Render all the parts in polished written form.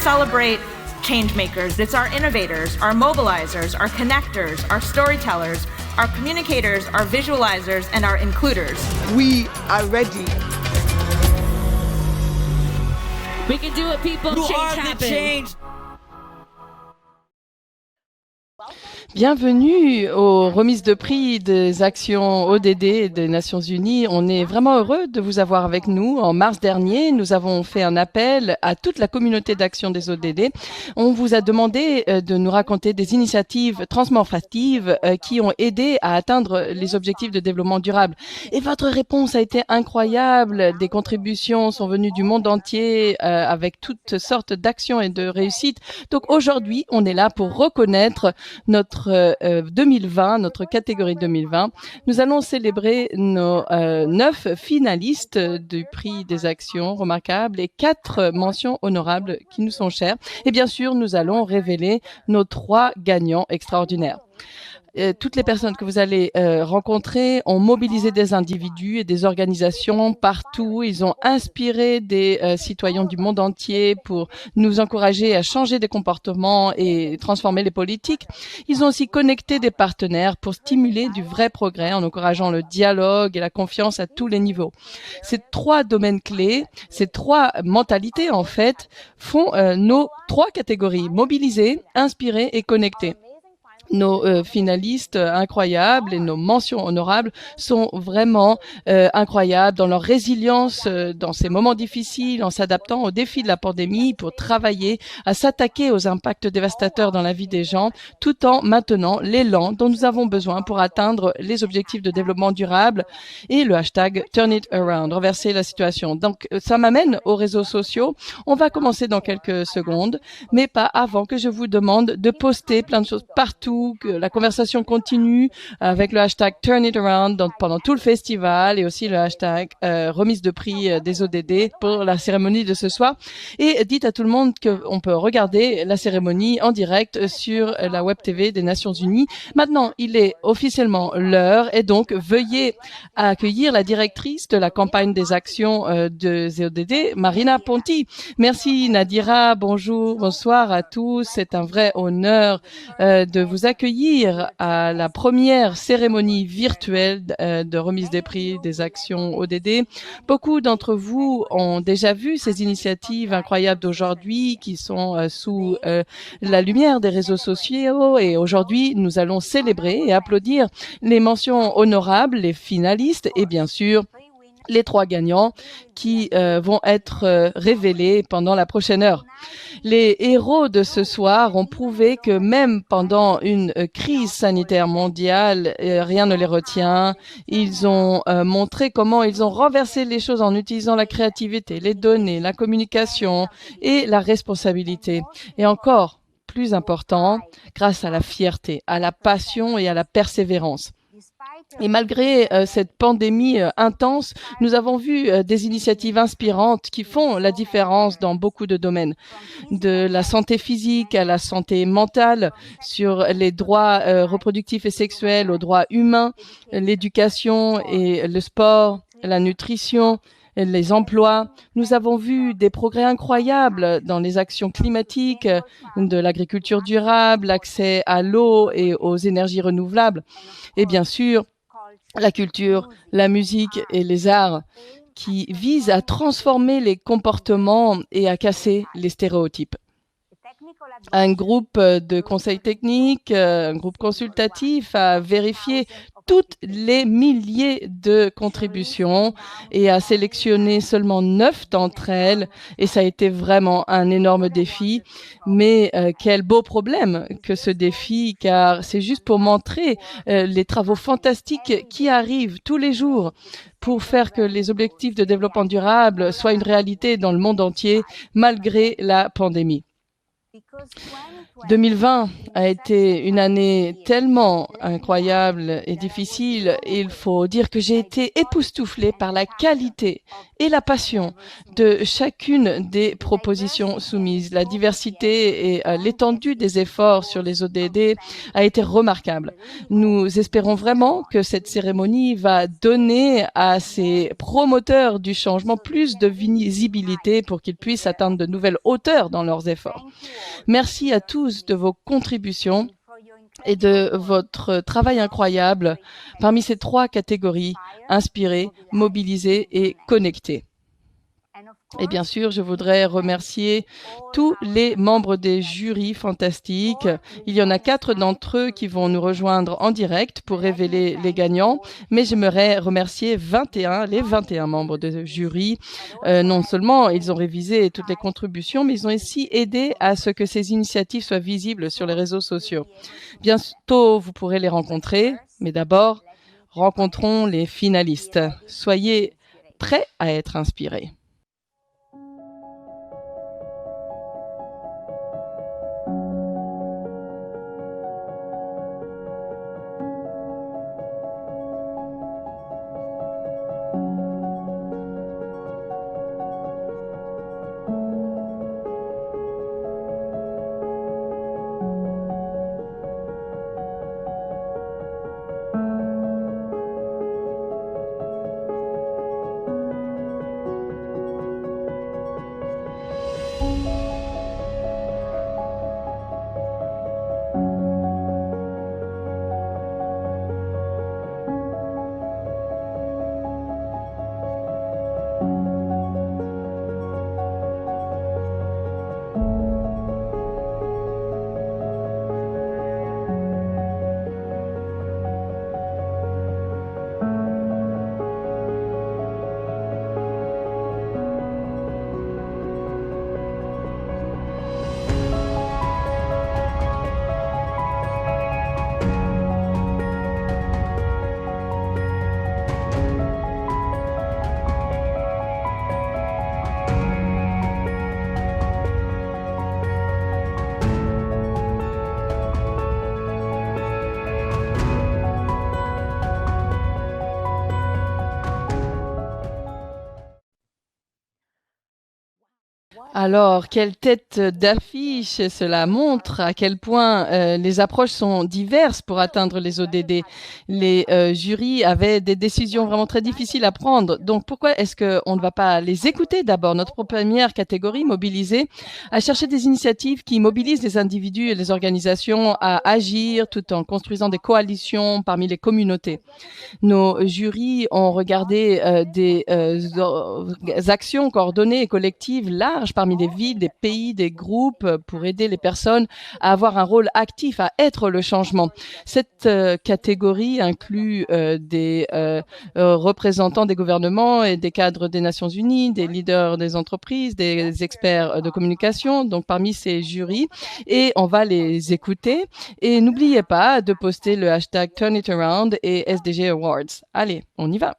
celebrate change makers. It's our innovators, our mobilizers, our connectors, our storytellers, our communicators, our visualizers, and our includers. We are ready. We can do it, people. Who Change are the happens. change? Bienvenue aux remises de prix des actions ODD des Nations Unies. On est vraiment heureux de vous avoir avec nous. En mars dernier, nous avons fait un appel à toute la communauté d'action des ODD. On vous a demandé de nous raconter des initiatives transformatives qui ont aidé à atteindre les objectifs de développement durable. Et votre réponse a été incroyable. Des contributions sont venues du monde entier avec toutes sortes d'actions et de réussites. Donc aujourd'hui, on est là pour reconnaître notre 2020, notre catégorie 2020. Nous allons célébrer nos 9 finalistes du prix des actions remarquables et 4 mentions honorables qui nous sont chères. Et bien sûr, nous allons révéler nos 3 gagnants extraordinaires. Toutes les personnes que vous allez rencontrer ont mobilisé des individus et des organisations partout. Ils ont inspiré des citoyens du monde entier pour nous encourager à changer des comportements et transformer les politiques. Ils ont aussi connecté des partenaires pour stimuler du vrai progrès en encourageant le dialogue et la confiance à tous les niveaux. Ces 3 domaines clés, ces 3 mentalités en fait, font nos 3 catégories: mobiliser, inspirer et connecter. Nos finalistes incroyables et nos mentions honorables sont vraiment incroyables dans leur résilience dans ces moments difficiles, en s'adaptant aux défis de la pandémie pour travailler à s'attaquer aux impacts dévastateurs dans la vie des gens, tout en maintenant l'élan dont nous avons besoin pour atteindre les objectifs de développement durable et le hashtag Turn It Around, renverser la situation. Donc ça m'amène aux réseaux sociaux. On va commencer dans quelques secondes, mais pas avant que je vous demande de poster plein de choses partout, que la conversation continue avec le hashtag Turn It Around pendant tout le festival et aussi le hashtag remise de prix des ODD pour la cérémonie de ce soir. Et dites à tout le monde qu'on peut regarder la cérémonie en direct sur la Web TV des Nations Unies. Maintenant, il est officiellement l'heure et donc veuillez accueillir la directrice de la campagne des actions de ODD, Marina Ponti. Merci Nadira, bonjour, bonsoir à tous. C'est un vrai honneur de vous accueillir à la première cérémonie virtuelle de remise des prix des actions ODD. Beaucoup d'entre vous ont déjà vu ces initiatives incroyables d'aujourd'hui qui sont sous la lumière des réseaux sociaux, et aujourd'hui nous allons célébrer et applaudir les mentions honorables, les finalistes et bien sûr les 3 gagnants qui vont être révélés pendant la prochaine heure. Les héros de ce soir ont prouvé que même pendant une crise sanitaire mondiale, rien ne les retient. Ils ont montré comment ils ont renversé les choses en utilisant la créativité, les données, la communication et la responsabilité. Et encore plus important, grâce à la fierté, à la passion et à la persévérance. Et malgré cette pandémie intense, nous avons vu des initiatives inspirantes qui font la différence dans beaucoup de domaines, de la santé physique à la santé mentale, sur les droits reproductifs et sexuels aux droits humains, l'éducation et le sport, la nutrition, les emplois. Nous avons vu des progrès incroyables dans les actions climatiques, de l'agriculture durable, l'accès à l'eau et aux énergies renouvelables. Et bien sûr, la culture, la musique et les arts qui visent à transformer les comportements et à casser les stéréotypes. Un groupe de conseil technique, un groupe consultatif a vérifié toutes les milliers de contributions et a sélectionné seulement 9 d'entre elles. Et ça a été vraiment un énorme défi. Mais quel beau problème que ce défi, car c'est juste pour montrer les travaux fantastiques qui arrivent tous les jours pour faire que les objectifs de développement durable soient une réalité dans le monde entier malgré la pandémie. 2020 a été une année tellement incroyable et difficile. Il faut dire que j'ai été époustouflée par la qualité et la passion de chacune des propositions soumises. La diversité et l'étendue des efforts sur les ODD a été remarquable. Nous espérons vraiment que cette cérémonie va donner à ces promoteurs du changement plus de visibilité pour qu'ils puissent atteindre de nouvelles hauteurs dans leurs efforts. Merci à tous de vos contributions et de votre travail incroyable parmi ces 3 catégories: inspirer, mobiliser et connecter. Et bien sûr, je voudrais remercier tous les membres des jurys fantastiques. Il y en a 4 d'entre eux qui vont nous rejoindre en direct pour révéler les gagnants, mais j'aimerais remercier les 21 membres de jury. Non seulement ils ont révisé toutes les contributions, mais ils ont aussi aidé à ce que ces initiatives soient visibles sur les réseaux sociaux. Bientôt, vous pourrez les rencontrer, mais d'abord, rencontrons les finalistes. Soyez prêts à être inspirés. Alors, quelle tête d'affiche! Cela montre à quel point les approches sont diverses pour atteindre les ODD. Les jurys avaient des décisions vraiment très difficiles à prendre. Donc, pourquoi est-ce qu'on ne va pas les écouter d'abord? Notre première catégorie, mobiliser, a cherché des initiatives qui mobilisent les individus et les organisations à agir tout en construisant des coalitions parmi les communautés. Nos jurys ont regardé des actions coordonnées et collectives larges parmi des villes, des pays, des groupes pour aider les personnes à avoir un rôle actif, à être le changement. Cette catégorie inclut des représentants des gouvernements et des cadres des Nations Unies, des leaders des entreprises, des experts de communication, donc parmi ces jurys, et on va les écouter. Et n'oubliez pas de poster le hashtag Turn It Around et SDG Awards. Allez, on y va.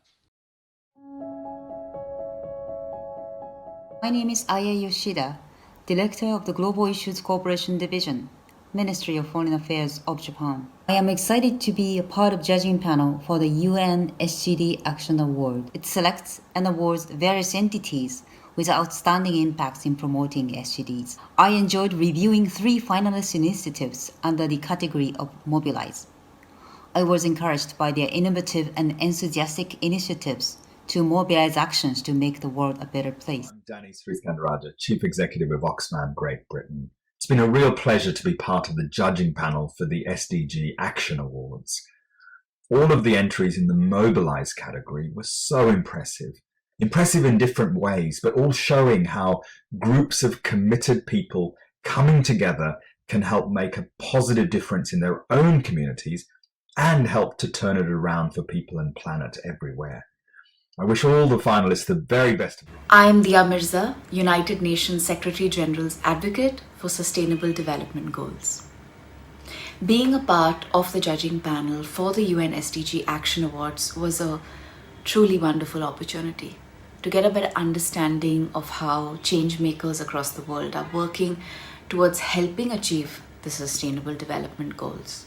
My name is Aya Yoshida, Director of the Global Issues Cooperation Division, Ministry of Foreign Affairs of Japan. I am excited to be a part of judging panel for the UN SDG Action Award. It selects and awards various entities with outstanding impacts in promoting SDGs. I enjoyed reviewing 3 finalist initiatives under the category of Mobilize. I was encouraged by their innovative and enthusiastic initiatives to mobilize actions to make the world a better place. I'm Danny Sriskandarajah, Chief Executive of Oxfam Great Britain. It's been a real pleasure to be part of the judging panel for the SDG Action Awards. All of the entries in the Mobilise category were so impressive. Impressive in different ways, but all showing how groups of committed people coming together can help make a positive difference in their own communities and help to turn it around for people and planet everywhere. I wish all the finalists the very best. I am Dia Mirza, United Nations Secretary General's Advocate for Sustainable Development Goals. Being a part of the judging panel for the UN SDG Action Awards was a truly wonderful opportunity to get a better understanding of how change makers across the world are working towards helping achieve the Sustainable Development Goals.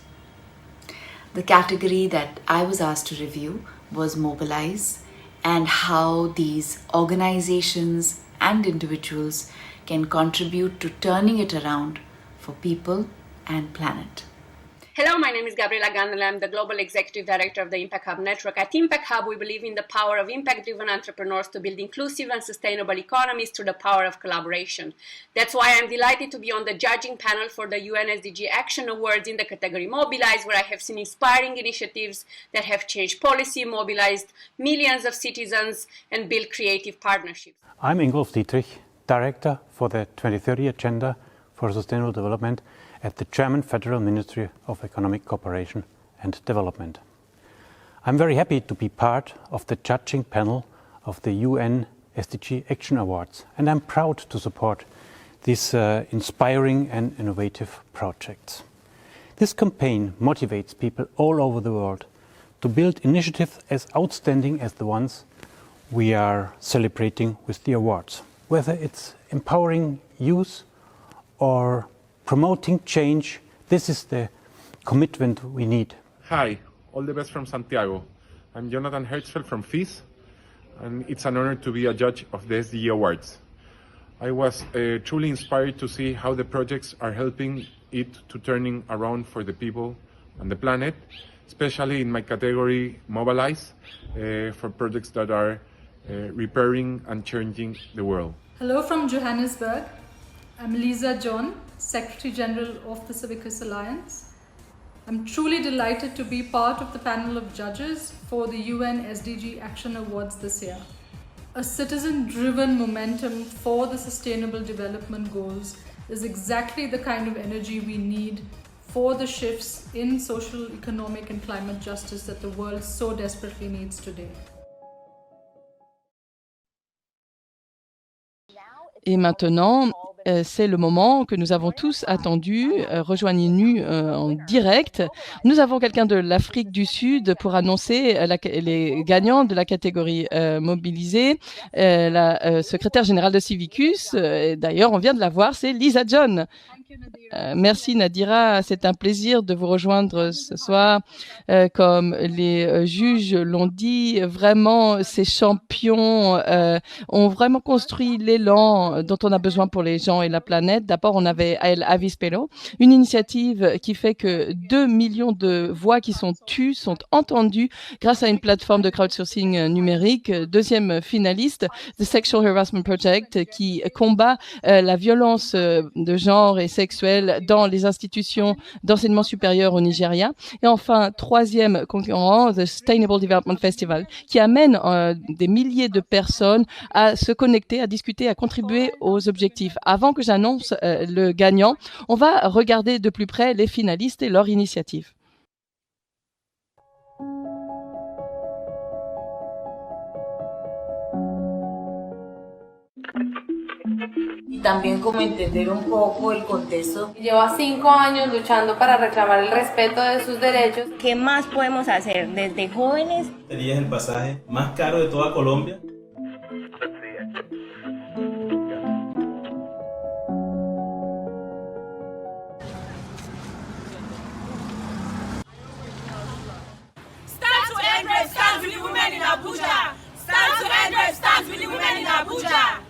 The category that I was asked to review was Mobilize, and how these organizations and individuals can contribute to turning it around for people and planet. Hello, my name is Gabriela Gandela. I'm the Global Executive Director of the Impact Hub Network. At Impact Hub, we believe in the power of impact-driven entrepreneurs to build inclusive and sustainable economies through the power of collaboration. That's why I'm delighted to be on the judging panel for the UN SDG Action Awards in the category Mobilize, where I have seen inspiring initiatives that have changed policy, mobilized millions of citizens, and built creative partnerships. I'm Ingolf Dietrich, Director for the 2030 Agenda for Sustainable Development at the German Federal Ministry of Economic Cooperation and Development. I'm very happy to be part of the judging panel of the UN SDG Action Awards, and I'm proud to support these inspiring and innovative projects. This campaign motivates people all over the world to build initiatives as outstanding as the ones we are celebrating with the awards, whether it's empowering youth or promoting change. This is the commitment we need. Hi, all the best from Santiago. I'm Jonathan Hertzfeld from FIS, and it's an honor to be a judge of the SDG Awards. I was truly inspired to see how the projects are helping it to turning around for the people and the planet, especially in my category Mobilize, for projects that are repairing and changing the world. Hello from Johannesburg. I'm Lisa John, Secretary General of the Civicus Alliance. I'm truly delighted to be part of the panel of judges for the UN SDG Action Awards this year. A citizen-driven momentum for the Sustainable Development Goals is exactly the kind of energy we need for the shifts in social, economic and climate justice that the world so desperately needs today. Et maintenant, c'est le moment que nous avons tous attendu. Rejoignez-nous en direct. Nous avons quelqu'un de l'Afrique du Sud pour annoncer les gagnants de la catégorie mobilisée. La secrétaire générale de Civicus, d'ailleurs, on vient de la voir, c'est Lisa John. Merci Nadira, c'est un plaisir de vous rejoindre ce soir. Comme les juges l'ont dit, vraiment ces champions ont vraiment construit l'élan dont on a besoin pour les gens et la planète. D'abord, on avait El Avispero, une initiative qui fait que 2 millions de voix qui sont tues sont entendues grâce à une plateforme de crowdsourcing numérique. Deuxième finaliste, The Sexual Harassment Project, qui combat la violence de genre et sexuelle dans les institutions d'enseignement supérieur au Nigeria. Et enfin, troisième concurrent, The Sustainable Development Festival, qui amène des milliers de personnes à se connecter, à discuter, à contribuer aux objectifs. Avant que j'annonce le gagnant, on va regarder de plus près les finalistes et leur initiative. Y también como entender un poco el contexto. Lleva 5 años luchando para reclamar el respeto de sus derechos. ¿Qué más podemos hacer desde jóvenes? Sería el pasaje más caro de toda Colombia. Stand to end rape, stand with the women in Abuja. Stand to end rape, stand with the women in Abuja.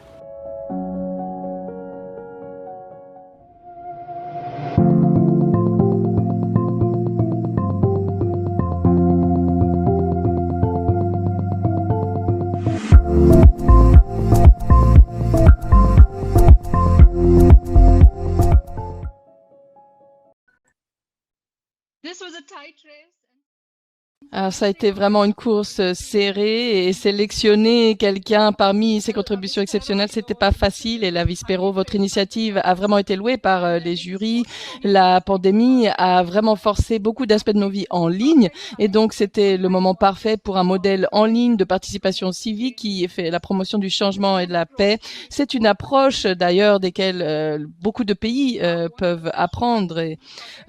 Alors, ça a été vraiment une course serrée et sélectionner quelqu'un parmi ces contributions exceptionnelles, c'était pas facile. Et la Vispero, votre initiative a vraiment été louée par les jurys. La pandémie a vraiment forcé beaucoup d'aspects de nos vies en ligne et donc c'était le moment parfait pour un modèle en ligne de participation civique qui fait la promotion du changement et de la paix. C'est une approche d'ailleurs desquelles beaucoup de pays peuvent apprendre. Et,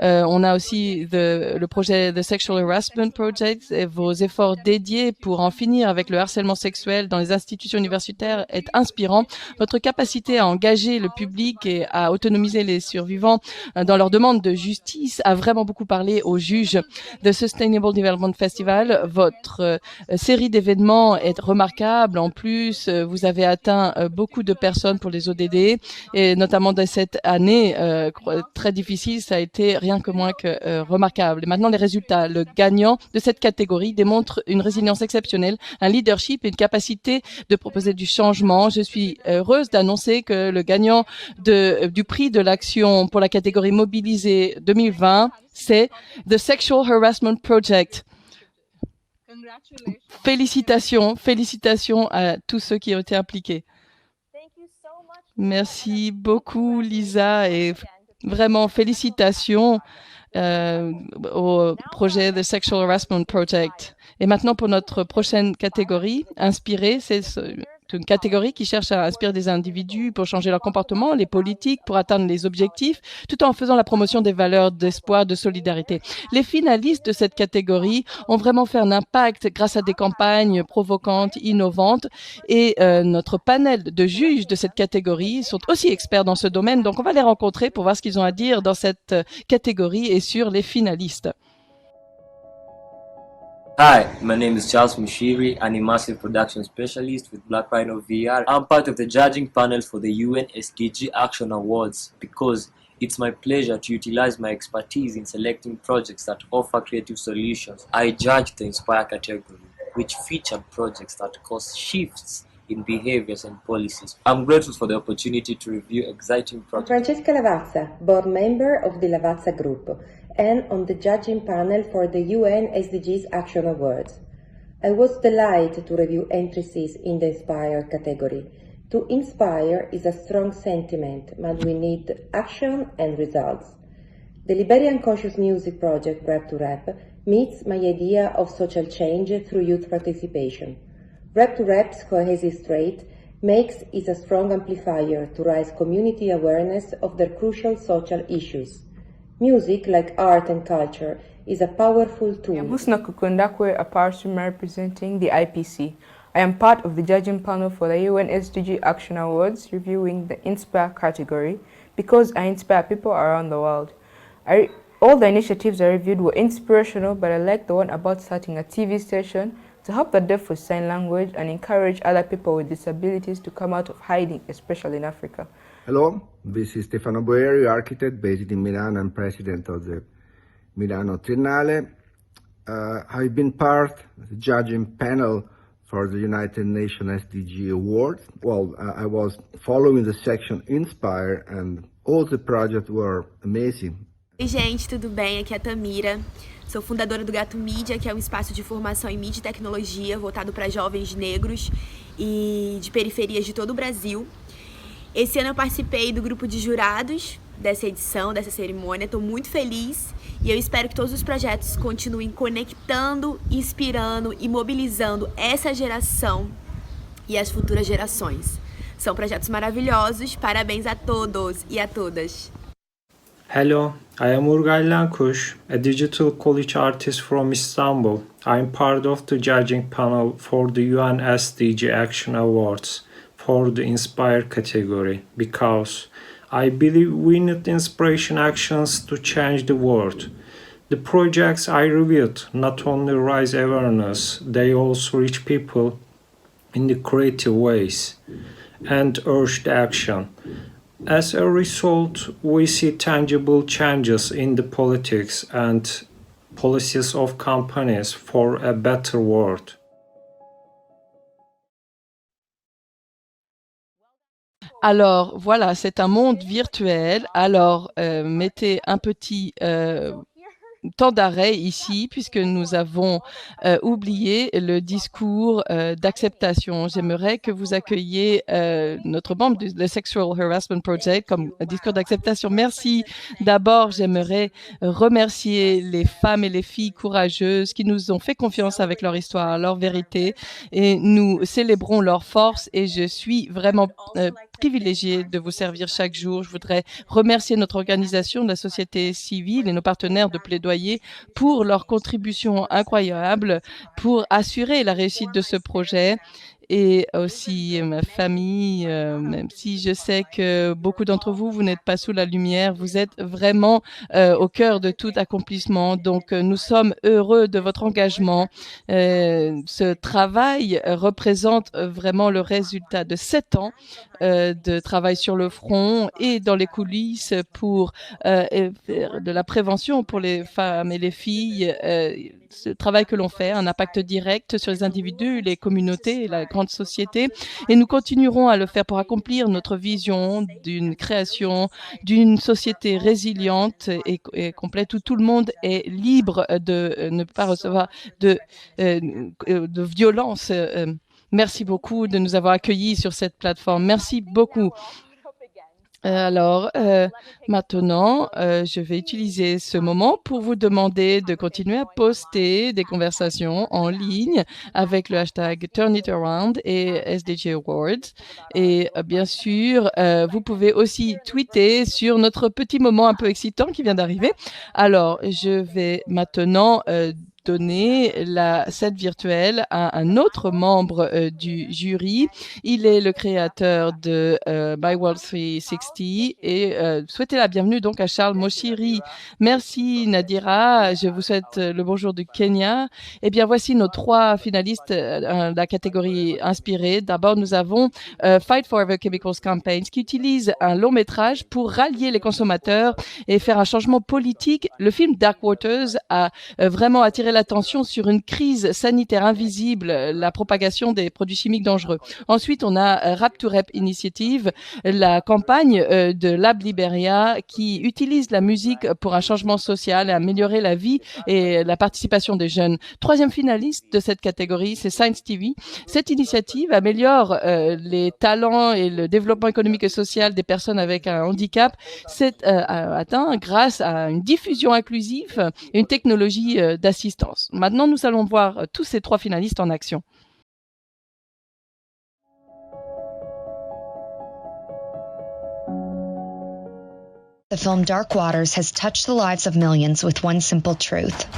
on a aussi le projet The Sexual Harassment Project Project et vos efforts dédiés pour en finir avec le harcèlement sexuel dans les institutions universitaires est inspirant. Votre capacité à engager le public et à autonomiser les survivants dans leur demande de justice a vraiment beaucoup parlé aux juges de Sustainable Development Festival. Votre série d'événements est remarquable. En plus, vous avez atteint beaucoup de personnes pour les ODD et notamment de cette année très difficile, ça a été rien que moins que remarquable. Et maintenant, les résultats. Le gagnant de cette catégorie démontre une résilience exceptionnelle, un leadership et une capacité de proposer du changement. Je suis heureuse d'annoncer que le gagnant du prix de l'action pour la catégorie mobilisée 2020, c'est The Sexual Harassment Project. Félicitations à tous ceux qui ont été impliqués. Merci beaucoup, Lisa, et vraiment félicitations au projet The Sexual Harassment Project. Et maintenant, pour notre prochaine catégorie, Inspirer, c'est une catégorie qui cherche à inspirer des individus pour changer leur comportement, les politiques, pour atteindre les objectifs, tout en faisant la promotion des valeurs d'espoir, de solidarité. Les finalistes de cette catégorie ont vraiment fait un impact grâce à des campagnes provocantes, innovantes, et notre panel de juges de cette catégorie sont aussi experts dans ce domaine, donc on va les rencontrer pour voir ce qu'ils ont à dire dans cette catégorie et sur les finalistes. Hi, my name is Charles Mushiri, an immersive production specialist with Black Rhino VR. I'm part of the judging panel for the UN SDG Action Awards because it's my pleasure to utilize my expertise in selecting projects that offer creative solutions. I judge the Inspire category, which featured projects that cause shifts in behaviors and policies. I'm grateful for the opportunity to review exciting projects. I'm Francesca Lavazza, board member of the Lavazza Group, and on the judging panel for the UN SDGs Action Awards. I was delighted to review entries in the Inspire category. To inspire is a strong sentiment, but we need action and results. The Liberian Conscious Music project, Rap to Rap, meets my idea of social change through youth participation. Rap to Rap's cohesive trait makes it a strong amplifier to raise community awareness of their crucial social issues. Music, like art and culture, is a powerful tool. I'm Husna Kukundakwe, a person representing the IPC. I am part of the judging panel for the UN SDG Action Awards, reviewing the Inspire category, because I inspire people around the world. All the initiatives I reviewed were inspirational, but I like the one about starting a TV station to help the deaf with sign language and encourage other people with disabilities to come out of hiding, especially in Africa. Hello, this is Stefano Boeri, architect based in Milan and president of the Milano Triennale. I've been part of the judging panel for the United Nations SDG Awards. Well, I was following the section Inspire and all the projects were amazing. Oi gente, tudo bem? Aqui é a Tamira. Sou fundadora do Gato Mídia, que é um espaço de formação em mídia e tecnologia voltado para jovens negros e de periferias de todo o Brasil. Esse ano eu participei do grupo de jurados dessa edição, dessa cerimônia. Estou muito feliz e eu espero que todos os projetos continuem conectando, inspirando e mobilizando essa geração e as futuras gerações. São projetos maravilhosos. Parabéns a todos e a todas. Hello, I am Urgay Lankush, a digital college artist from Istanbul. I'm part of the judging panel for the UN SDG Action Awards for the Inspire category because I believe we need inspiration actions to change the world. The projects I reviewed not only raise awareness, they also reach people in the creative ways and urge the action. As a result, we see tangible changes in the politics and policies of companies for a better world. Alors voilà, c'est un monde virtuel. Alors mettez un petit temps d'arrêt ici puisque nous avons oublié le discours d'acceptation. J'aimerais que vous accueilliez notre membre du Sexual Harassment Project comme discours d'acceptation. Merci. D'abord, j'aimerais remercier les femmes et les filles courageuses qui nous ont fait confiance avec leur histoire, leur vérité et nous célébrons leur force et je suis vraiment privilégié de vous servir chaque jour. Je voudrais remercier notre organisation de la société civile et nos partenaires de plaidoyer pour leur contribution incroyable pour assurer la réussite de ce projet. Et aussi ma famille, même si je sais que beaucoup d'entre vous, vous n'êtes pas sous la lumière, vous êtes vraiment au cœur de tout accomplissement. Donc, nous sommes heureux de votre engagement. Ce travail représente vraiment le résultat de 7 ans de travail sur le front et dans les coulisses pour faire de la prévention pour les femmes et les filles. Ce travail que l'on fait a un impact direct sur les individus, les communautés et la grande société. Et nous continuerons à le faire pour accomplir notre vision d'une création d'une société résiliente et complète où tout le monde est libre de ne pas recevoir de violence. Merci beaucoup de nous avoir accueillis sur cette plateforme. Merci beaucoup. Alors, maintenant, je vais utiliser ce moment pour vous demander de continuer à poster des conversations en ligne avec le hashtag Turn It Around et SDG Awards. Et bien sûr, vous pouvez aussi tweeter sur notre petit moment un peu excitant qui vient d'arriver. Alors, je vais maintenant donner la scène virtuelle à un autre membre du jury. Il est le créateur de My World 360 et souhaitez la bienvenue donc à Charles Moshiri. Merci Nadira, je vous souhaite le bonjour du Kenya. Eh bien voici nos 3 finalistes de la catégorie inspirée. D'abord nous avons Fight Forever Chemicals Campaigns qui utilise un long métrage pour rallier les consommateurs et faire un changement politique. Le film Dark Waters a vraiment attiré l'attention sur une crise sanitaire invisible, la propagation des produits chimiques dangereux. Ensuite, on a Rap to Rap Initiative, la campagne de Lab Liberia qui utilise la musique pour un changement social et améliorer la vie et la participation des jeunes. 3e finaliste de cette catégorie, c'est Science TV. Cette initiative améliore les talents et le développement économique et social des personnes avec un handicap. C'est atteint grâce à une diffusion inclusive et une technologie d'assistance. Maintenant, nous allons voir tous ces 3 finalistes en action. The film Dark Waters has touched the lives of millions with one simple truth.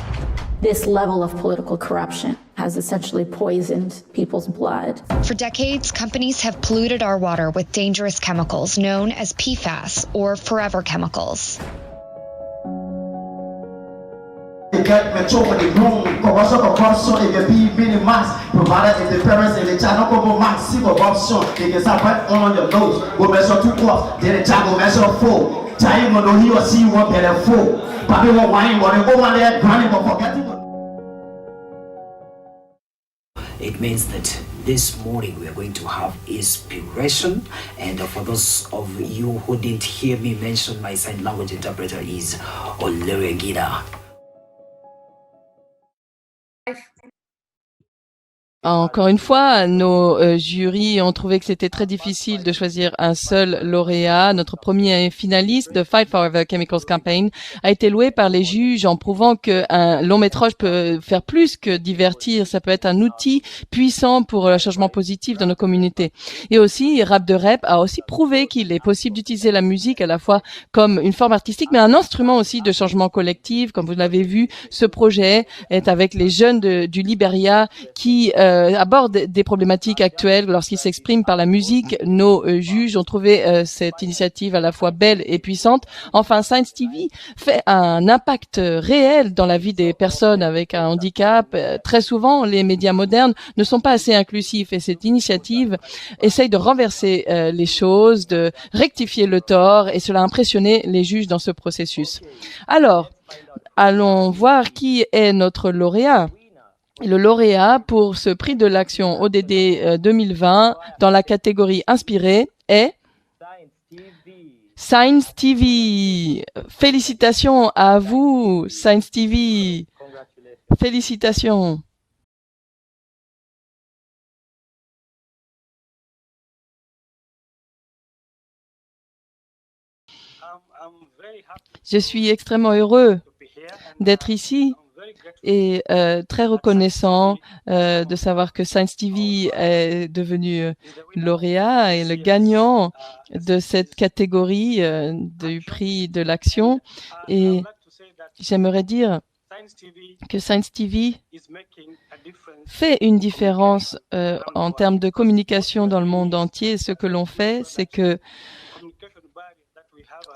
This level of political corruption has essentially poisoned people's blood. For decades, companies have polluted our water with dangerous chemicals known as PFAS, or forever chemicals. It means that this morning we are going to have inspiration, and for those of you who didn't hear me mention, my sign language interpreter is Oleregida. Encore une fois, nos jurys ont trouvé que c'était très difficile de choisir un seul lauréat. Notre premier finaliste de Fight Forever Chemicals Campaign a été loué par les juges en prouvant qu'un long métrage peut faire plus que divertir. Ça peut être un outil puissant pour le changement positif dans nos communautés. Et aussi, Rap de Rap a aussi prouvé qu'il est possible d'utiliser la musique à la fois comme une forme artistique, mais un instrument aussi de changement collectif. Comme vous l'avez vu, ce projet est avec les jeunes du Liberia qui aborde des problématiques actuelles lorsqu'ils s'expriment par la musique. Nos juges ont trouvé cette initiative à la fois belle et puissante. Enfin, Science TV fait un impact réel dans la vie des personnes avec un handicap. Très souvent, les médias modernes ne sont pas assez inclusifs et cette initiative essaye de renverser les choses, de rectifier le tort et cela a impressionné les juges dans ce processus. Alors, allons voir qui est notre lauréat. Le lauréat pour ce prix de l'action ODD 2020 dans la catégorie inspirée est Science TV. Félicitations à vous, Science TV. Félicitations. Je suis extrêmement heureux d'être ici et très reconnaissant de savoir que Science TV est devenu lauréat et le gagnant de cette catégorie du prix de l'action. Et j'aimerais dire que Science TV fait une différence en termes de communication dans le monde entier. Ce que l'on fait, c'est que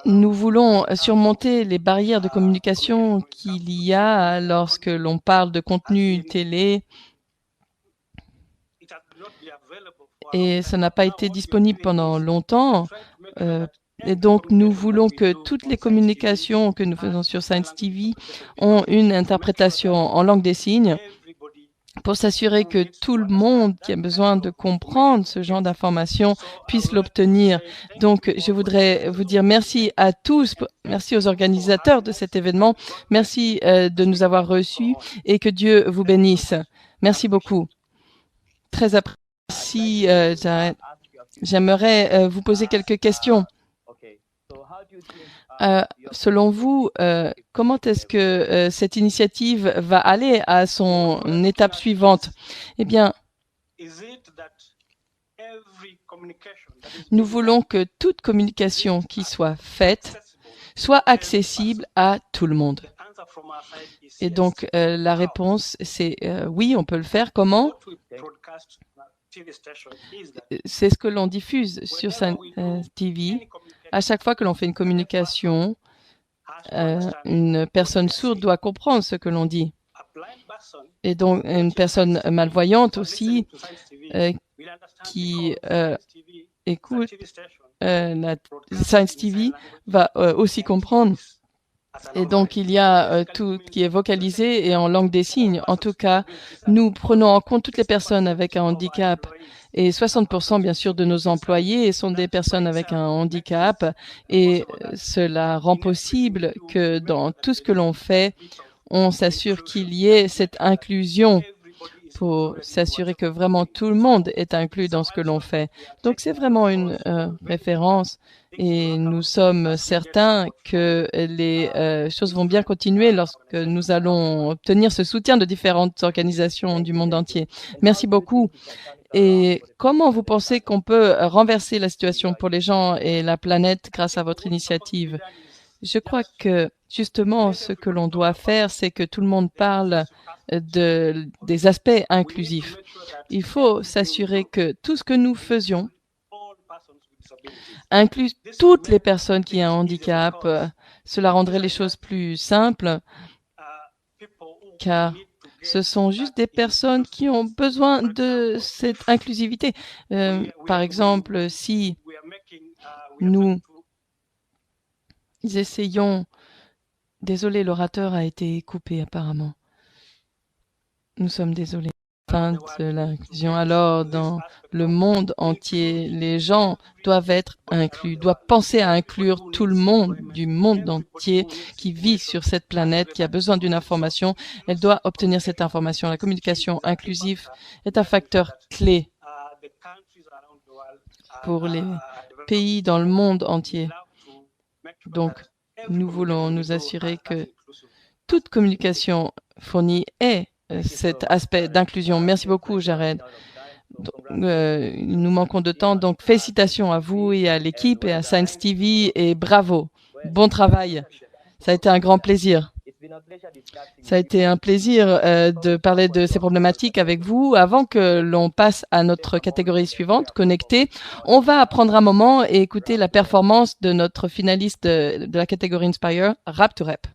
nous voulons surmonter les barrières de communication qu'il y a lorsque l'on parle de contenu télé. Et ça n'a pas été disponible pendant longtemps. Et donc, nous voulons que toutes les communications que nous faisons sur Science TV ont une interprétation en langue des signes pour s'assurer que tout le monde qui a besoin de comprendre ce genre d'informations puisse l'obtenir. Donc, je voudrais vous dire merci à tous, merci aux organisateurs de cet événement, merci de nous avoir reçus et que Dieu vous bénisse. Merci beaucoup. Très apprécié, Jared. J'aimerais vous poser quelques questions. Selon vous, comment est-ce que cette initiative va aller à son étape suivante? Eh bien, nous voulons que toute communication qui soit faite soit accessible à tout le monde. Et donc, la réponse, c'est oui, on peut le faire. Comment? C'est ce que l'on diffuse sur TV. À chaque fois que l'on fait une communication, une personne sourde doit comprendre ce que l'on dit. Et donc, une personne malvoyante aussi qui écoute la Science TV va aussi comprendre. Et donc, il y a tout qui est vocalisé et en langue des signes. En tout cas, nous prenons en compte toutes les personnes avec un handicap. Et 60%, bien sûr, de nos employés sont des personnes avec un handicap. Et cela rend possible que dans tout ce que l'on fait, on s'assure qu'il y ait cette inclusion pour s'assurer que vraiment tout le monde est inclus dans ce que l'on fait. Donc, c'est vraiment une référence. Et nous sommes certains que les choses vont bien continuer lorsque nous allons obtenir ce soutien de différentes organisations du monde entier. Merci beaucoup. Et comment vous pensez qu'on peut renverser la situation pour les gens et la planète grâce à votre initiative? Je crois que justement, ce que l'on doit faire, c'est que tout le monde parle des aspects inclusifs. Il faut s'assurer que tout ce que nous faisions inclut toutes les personnes qui ont un handicap. Cela rendrait les choses plus simples, car ce sont juste des personnes qui ont besoin de cette inclusivité. Par exemple, si nous essayons... Désolé, l'orateur a été coupé apparemment. Nous sommes désolés. Fin de l'inclusion. Alors, dans le monde entier, les gens doivent être inclus, doivent penser à inclure tout le monde du monde entier qui vit sur cette planète, qui a besoin d'une information. Elle doit obtenir cette information. La communication inclusive est un facteur clé pour les pays dans le monde entier. Donc, nous voulons nous assurer que toute communication fournie ait cet aspect d'inclusion. Merci beaucoup, Jared. Nous manquons de temps, donc félicitations à vous et à l'équipe et à Science TV et bravo. Bon travail. Ça a été un grand plaisir. Ça a été un plaisir de parler de ces problématiques avec vous. Avant que l'on passe à notre catégorie suivante, connecté, on va prendre un moment et écouter la performance de notre finaliste de la catégorie Inspire, Rap to Rap.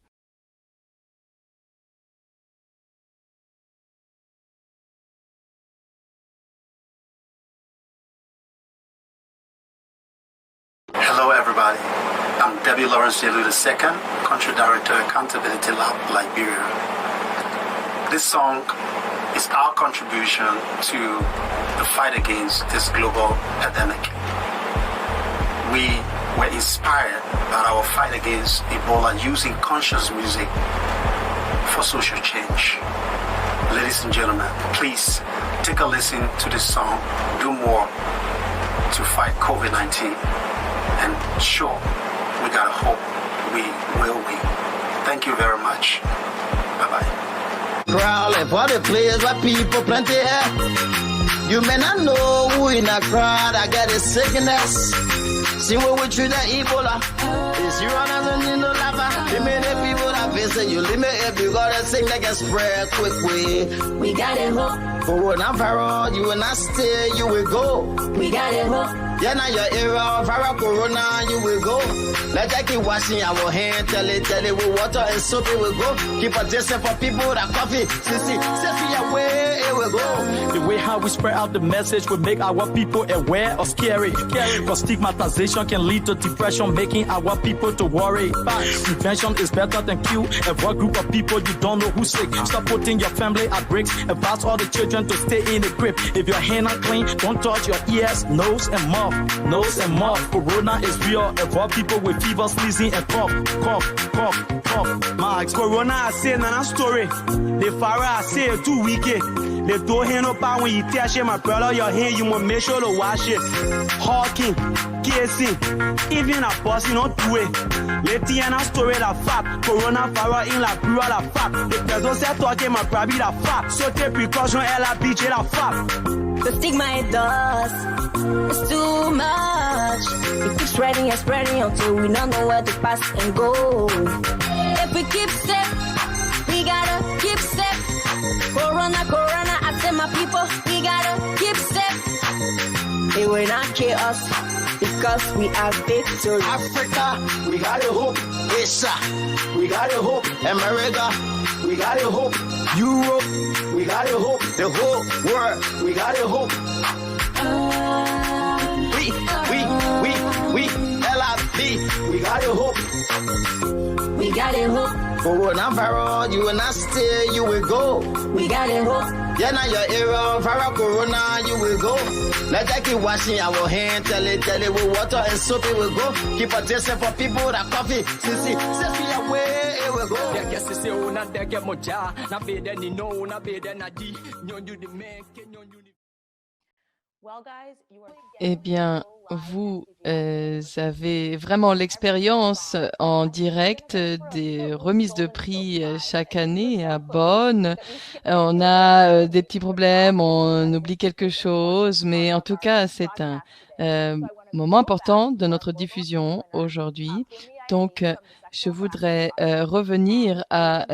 Hello everybody, I'm Debbie Lawrence Jelu II, Country Director, Accountability Lab, Liberia. This song is our contribution to the fight against this global epidemic. We were inspired by our fight against Ebola using conscious music for social change. Ladies and gentlemen, please take a listen to this song, Do More to fight COVID-19. And sure, we got hope we will win. Thank you very much. Bye-bye. crowd, left for the place where people plenty air. You may not know who in a crowd, I get a sickness. See what we treat the Ebola. It's you and you know lava. Limit the people that visit you. Limit it because the thing that can spread quick way. We got it hooked. Coronavirus, you will not stay, you will go. We got it hooked. Yeah, now your era, viral corona, you will go. Let's keep washing our hands, tell it with water and soap, it will go. Keep a distance for people that coffee. See, away, it will go. The way how we spread out the message will make our people aware or scary. Because stigmatization can lead to depression, making our people to worry. Prevention is better than cure. Avoid group of people you don't know who's sick. Stop putting your family at risk. Advise all the children to stay in the grip. If your hand are clean, don't touch your ears, nose and mouth. Nose and mouth. Corona is real. Avoid people with fever, sneezing and cough. Max, Corona I say nana story. The fire I say 2 weeks. They don't hand up when you touch my brother, your hand you must make sure to wash it. Hawking, kissing, even a boss you don't do it. Let's hear a story that fact. Coronavirus in la pure la fact. The person said talking my brother that fact. So take precaution, LRBJ that fact. The stigma it does, it's too much. It keeps spreading and spreading until we don't know where to pass and go. If we keep step, we gotta keep step. Corona, I tell my people, we gotta keep step. It will not kill us because we have victory. Africa, we gotta hope. Asia, we gotta hope. America, we gotta hope. Europe, we gotta hope. The whole world, we gotta hope. We, LRP, we gotta hope. We gotta hope. Coronavirus, you will not stay, you will go. We gotta hope. Yeah, now your era, viral corona, you will go. Let's keep washing our hands, tell it with water and soap, it will go. Keep a distance for people that coffee. See, away, it will go. Eh bien, vous avez vraiment l'expérience en direct des remises de prix chaque année à Bonn. On a des petits problèmes, on oublie quelque chose, mais en tout cas, c'est un moment important de notre diffusion aujourd'hui. Donc, je voudrais revenir à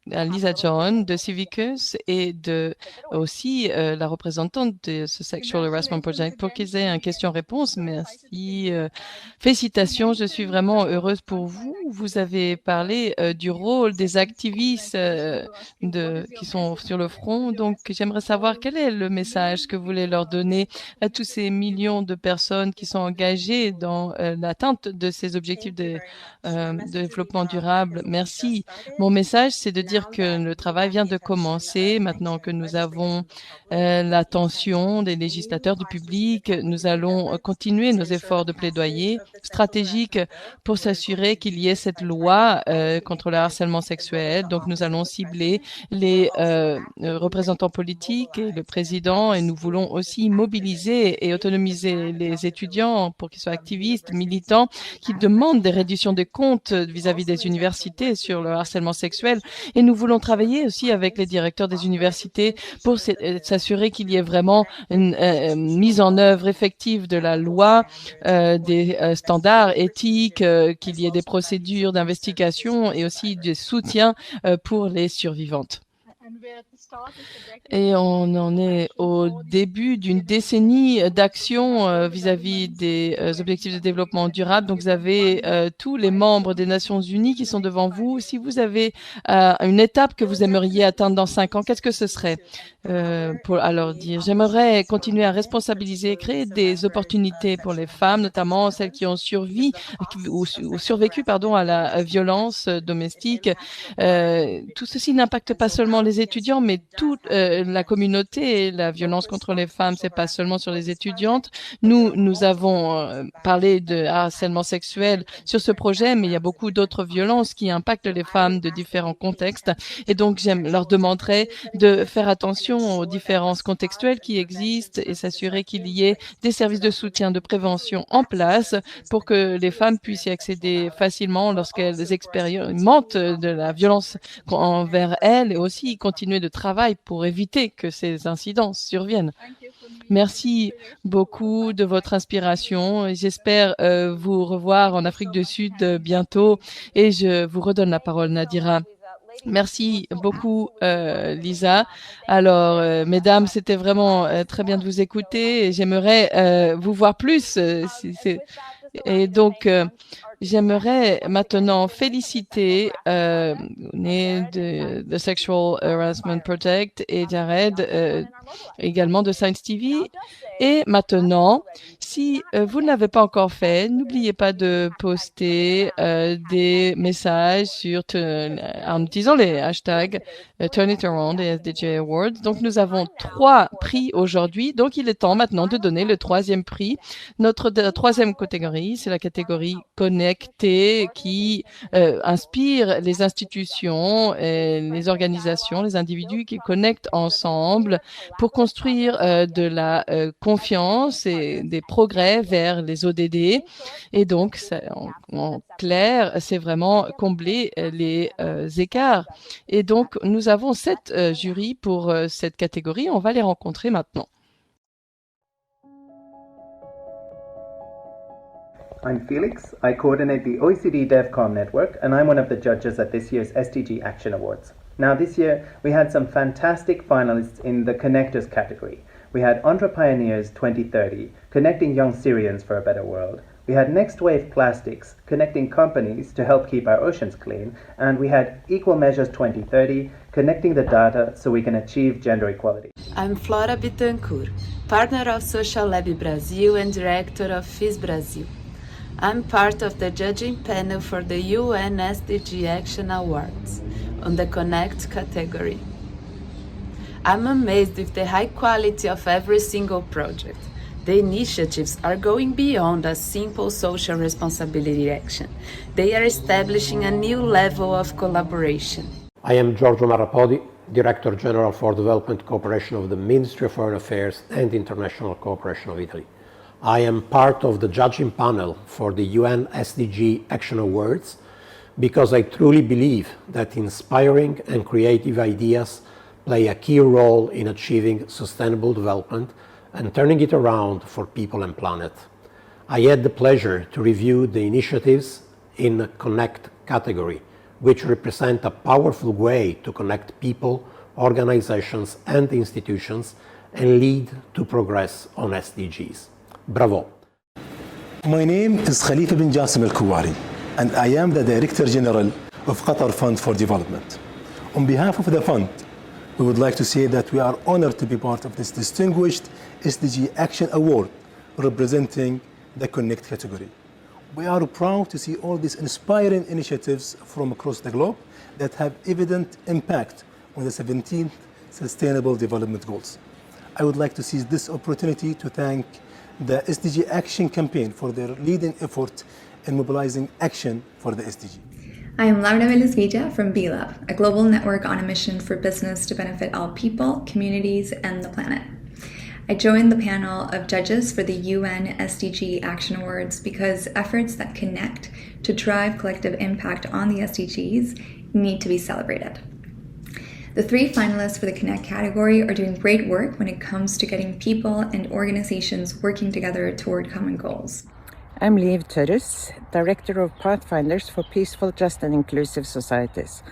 Lisa John de Civicus et aussi la représentante de ce Sexual Harassment Project pour qu'ils aient une question-réponse. Merci. Félicitations, je suis vraiment heureuse pour vous. Vous avez parlé du rôle des activistes qui sont sur le front. Donc, j'aimerais savoir quel est le message que vous voulez leur donner à tous ces millions de personnes qui sont engagées dans l'atteinte de ces objectifs de développement durable. Merci. Mon message, c'est de dire que le travail vient de commencer. Maintenant que nous avons l'attention des législateurs, du public, nous allons continuer nos efforts de plaidoyer stratégiques pour s'assurer qu'il y ait cette loi contre le harcèlement sexuel. Donc, nous allons cibler les représentants politiques et le président, et nous voulons aussi mobiliser et autonomiser les étudiants pour qu'ils soient activistes, militants, qui demandent des réductions de comptes vis-à-vis des universités sur le harcèlement sexuel. Et nous voulons travailler aussi avec les directeurs des universités pour s'assurer qu'il y ait vraiment une mise en œuvre effective de la loi, des standards éthiques, qu'il y ait des procédures d'investigation et aussi du soutien pour les survivantes. Et on en est au début d'une décennie d'action vis-à-vis des objectifs de développement durable. Donc, vous avez tous les membres des Nations Unies qui sont devant vous. Si vous avez une étape que vous aimeriez atteindre dans 5 ans, qu'est-ce que ce serait pour alors dire? J'aimerais continuer à responsabiliser, créer des opportunités pour les femmes, notamment celles qui ont survécu à la violence domestique. Tout ceci n'impacte pas seulement les les étudiants, mais toute la communauté. La violence contre les femmes, c'est pas seulement sur les étudiantes. Nous avons parlé de harcèlement sexuel sur ce projet, mais il y a beaucoup d'autres violences qui impactent les femmes de différents contextes. Et donc, leur demanderai de faire attention aux différences contextuelles qui existent et s'assurer qu'il y ait des services de soutien de prévention en place pour que les femmes puissent y accéder facilement lorsqu'elles expérimentent de la violence envers elles et aussi continuer de travail pour éviter que ces incidents surviennent. Merci beaucoup de votre inspiration. J'espère vous revoir en Afrique du Sud bientôt et je vous redonne la parole, Nadira. Merci beaucoup, Lisa. Alors, mesdames, c'était vraiment très bien de vous écouter et j'aimerais vous voir plus. Et donc, j'aimerais maintenant féliciter de Sexual Harassment Project et Jared, également de Science TV. Et maintenant, si vous ne l'avez pas encore fait, n'oubliez pas de poster des messages en utilisant les hashtags Turn It Around et SDG Awards. Donc, nous avons 3 prix aujourd'hui. Donc, il est temps maintenant de donner le 3e prix. Notre 3e catégorie, c'est la catégorie connectée qui inspire les institutions, et les organisations, les individus qui connectent ensemble pour construire de la confiance et des progrès vers les ODD. Et donc, en clair, c'est vraiment combler les écarts. Et donc, nous avons 7 jurys pour cette catégorie. On va les rencontrer maintenant. I'm Felix. I coordinate the OECD DevCon network, and I'm one of the judges at this year's SDG Action Awards. Now, this year, we had some fantastic finalists in the Connectors category. We had Entrepioneers 2030, connecting young Syrians for a better world. We had Next Wave Plastics, connecting companies to help keep our oceans clean. And we had Equal Measures 2030, connecting the data so we can achieve gender equality. I'm Flora Bittencourt, partner of Social Lab Brazil and director of FIS Brazil. I'm part of the judging panel for the UN SDG Action Awards on the Connect category. I'm amazed with the high quality of every single project. The initiatives are going beyond a simple social responsibility action. They are establishing a new level of collaboration. I am Giorgio Marrapodi, Director General for Development Cooperation of the Ministry of Foreign Affairs and International Cooperation of Italy. I am part of the judging panel for the UN SDG Action Awards because I truly believe that inspiring and creative ideas play a key role in achieving sustainable development and turning it around for people and planet. I had the pleasure to review the initiatives in the Connect category, which represent a powerful way to connect people, organizations and institutions and lead to progress on SDGs. Bravo. My name is Khalifa bin Jassim Al-Kuwari, and I am the Director General of Qatar Fund for Development. On behalf of the fund, we would like to say that we are honored to be part of this distinguished SDG Action Award representing the Connect category. We are proud to see all these inspiring initiatives from across the globe that have evident impact on the 17th Sustainable Development Goals. I would like to seize this opportunity to thank the SDG Action Campaign for their leading effort in mobilizing action for the SDG. I am Laura Velasquilla from BLab, a global network on a mission for business to benefit all people, communities, and the planet. I joined the panel of judges for the UN SDG Action Awards because efforts that connect to drive collective impact on the SDGs need to be celebrated. The 3 finalists for the Connect category are doing great work when it comes to getting people and organizations working together toward common goals. I'm Liv Törres, Director of Pathfinders for Peaceful, Just and Inclusive Societies.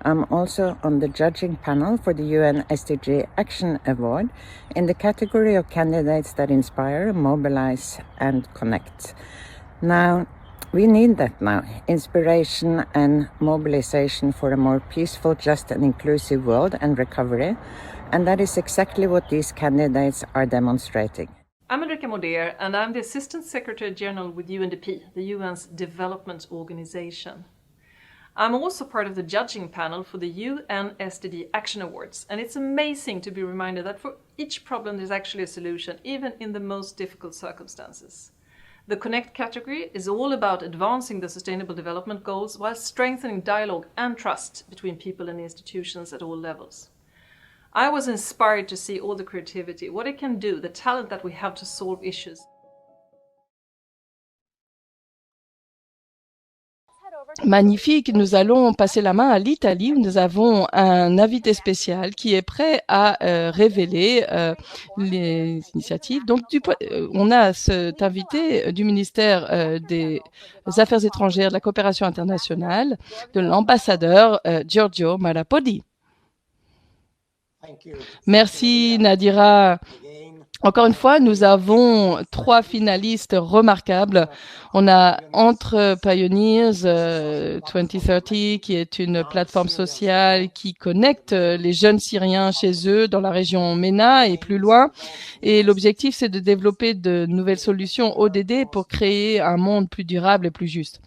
I'm also on the judging panel for the UN SDG Action Award in the category of candidates that inspire, mobilize and connect. Now, we need that now, inspiration and mobilization for a more peaceful, just and inclusive world and recovery. And that is exactly what these candidates are demonstrating. I'm Ulrika Moder, and I'm the Assistant Secretary General with UNDP, the UN's development organization. I'm also part of the judging panel for the UN SDG Action Awards, and it's amazing to be reminded that for each problem there's actually a solution, even in the most difficult circumstances. The Connect category is all about advancing the Sustainable Development Goals while strengthening dialogue and trust between people and institutions at all levels. I was inspired to see all the creativity, what it can do, the talent that we have to solve issues. Magnifique, nous allons passer la main à l'Italie où nous avons un invité spécial qui est prêt à révéler les initiatives. Donc, on a cet invité du ministère des Affaires étrangères, de la coopération internationale, de l'ambassadeur Giorgio Marapodi. Merci Nadira. Encore une fois, nous avons 3 finalistes remarquables. On a Entre Pioneers 2030, qui est une plateforme sociale qui connecte les jeunes Syriens chez eux dans la région MENA et plus loin. Et l'objectif, c'est de développer de nouvelles solutions ODD pour créer un monde plus durable et plus juste.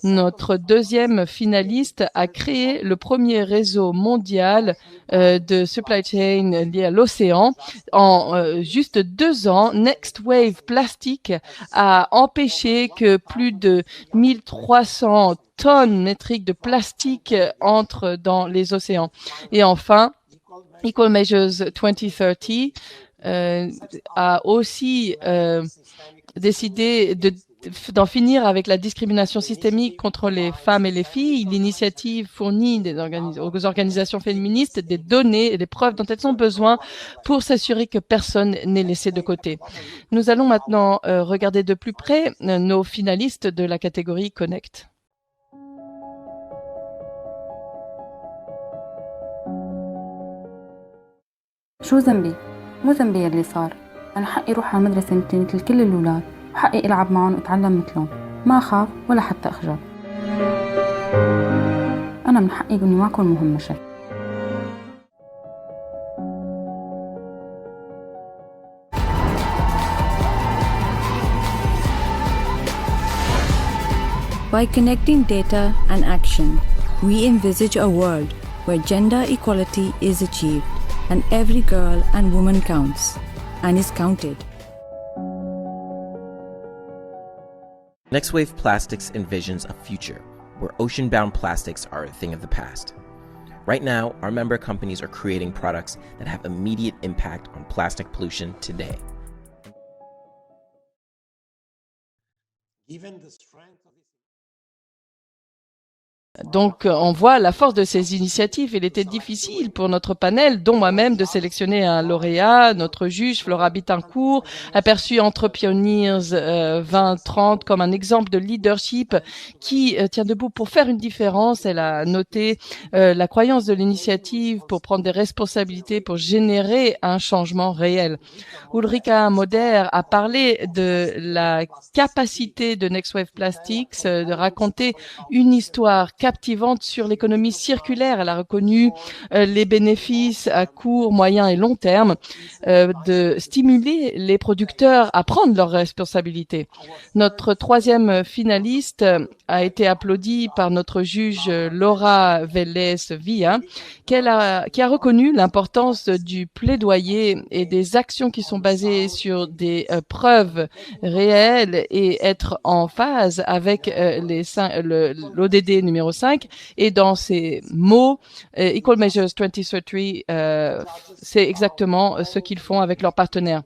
Notre deuxième finaliste a créé le premier réseau mondial de supply chain lié à l'océan. En juste 2 ans, Next Wave Plastic a empêché que plus de 1300 tonnes métriques de plastique entrent dans les océans. Et enfin, Equal Measures 2030 a aussi décidé d'en finir avec la discrimination systémique contre les femmes et les filles. L'initiative fournit aux organisations féministes des données et des preuves dont elles ont besoin pour s'assurer que personne n'est laissé de côté. Nous allons maintenant regarder de plus près nos finalistes de la catégorie Connect. شو ذنبي؟ مو ذنبي اللي صار. أنا حقي روح على المدرسة مثل كل الأولاد. وحقي ألعب معهم وأتعلم مثلهم ما أخاف ولا حتى أخجل. أنا من حقي إني ما أكون مهمشة. By connecting data and action, we envisage a world where gender equality is achieved and every girl and woman counts and is counted. Next Wave Plastics envisions a future where ocean-bound plastics are a thing of the past. Right now, our member companies are creating products that have immediate impact on plastic pollution today. Given the strength of Donc, on voit la force de ces initiatives. Il était difficile pour notre panel, dont moi-même, de sélectionner un lauréat. Notre juge, Flora Bittencourt, aperçut Entre Pioneers 2030 comme un exemple de leadership qui tient debout pour faire une différence. Elle a noté la croyance de l'initiative pour prendre des responsabilités, pour générer un changement réel. Ulrika Moder a parlé de la capacité de Next Wave Plastics de raconter une histoire captivante sur l'économie circulaire. Elle a reconnu les bénéfices à court, moyen et long terme de stimuler les producteurs à prendre leurs responsabilités. Notre troisième finaliste a été applaudi par notre juge Laura Vélez-Villa, qui a reconnu l'importance du plaidoyer et des actions qui sont basées sur des preuves réelles et être en phase avec l'ODD numéro 5. Et dans ces mots, Equal Measures 2030, c'est exactement ce qu'ils font avec leurs partenaires.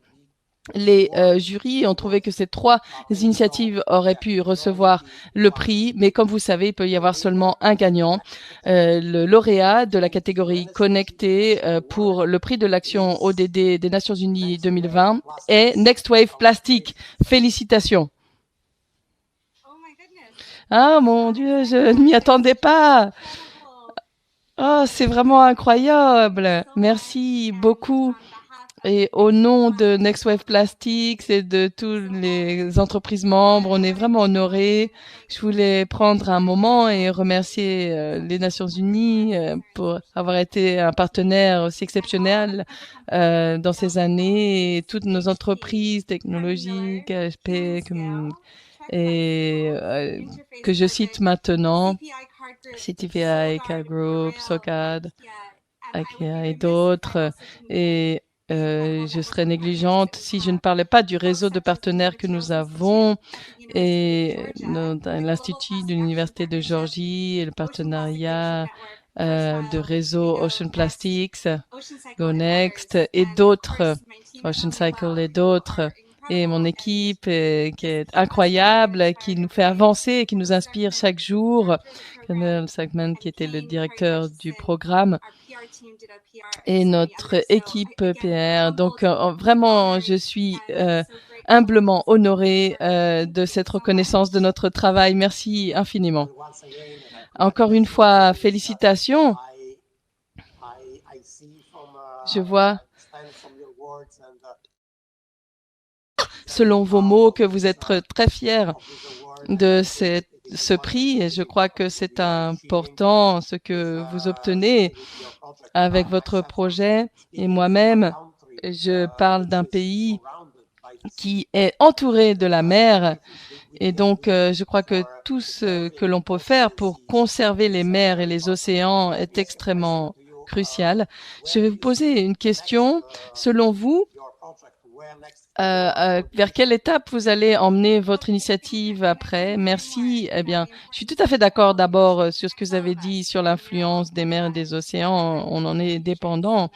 Les jurys ont trouvé que ces 3 initiatives auraient pu recevoir le prix, mais comme vous savez, il peut y avoir seulement un gagnant. Le lauréat de la catégorie connectée pour le prix de l'action ODD des Nations Unies 2020 est Next Wave Plastic. Félicitations. Ah mon Dieu, je ne m'y attendais pas. Oh, c'est vraiment incroyable. Merci beaucoup. Et au nom de Next Wave Plastics et de toutes les entreprises membres, on est vraiment honorés. Je voulais prendre un moment et remercier les Nations Unies pour avoir été un partenaire aussi exceptionnel dans ces années, et toutes nos entreprises technologiques, HP, et que je cite maintenant. CTVI, IKEA Group, SOCAD, IKEA et d'autres. Et je serais négligente si je ne parlais pas du réseau de partenaires que nous avons et l'Institut de l'Université de Géorgie et le partenariat de réseau Ocean Plastics, Go Next et d'autres, Ocean Cycle et d'autres. Et mon équipe qui est incroyable, qui nous fait avancer et qui nous inspire chaque jour. Colonel Sagman, qui était le directeur du programme, et notre équipe PR. Donc, vraiment, je suis humblement honorée de cette reconnaissance de notre travail. Merci infiniment. Encore une fois, félicitations. Je vois, selon vos mots, que vous êtes très fiers de ce prix. Et je crois que c'est important ce que vous obtenez avec votre projet. Et moi-même, je parle d'un pays qui est entouré de la mer. Et donc, je crois que tout ce que l'on peut faire pour conserver les mers et les océans est extrêmement crucial. Je vais vous poser une question. Selon vous, vers quelle étape vous allez emmener votre initiative après? Merci. Eh bien, je suis tout à fait d'accord d'abord sur ce que vous avez dit sur l'influence des mers et des océans. On en est dépendant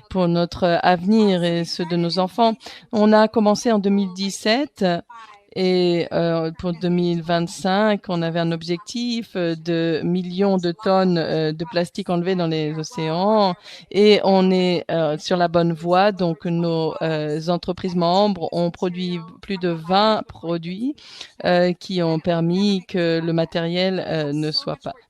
pour notre avenir et ceux de nos enfants. On a commencé en 2017 et pour 2025, on avait un objectif de millions de tonnes de plastique enlevées dans les océans et on est sur la bonne voie. Donc, nos entreprises membres ont produit plus de 20 produits qui ont permis que le matériel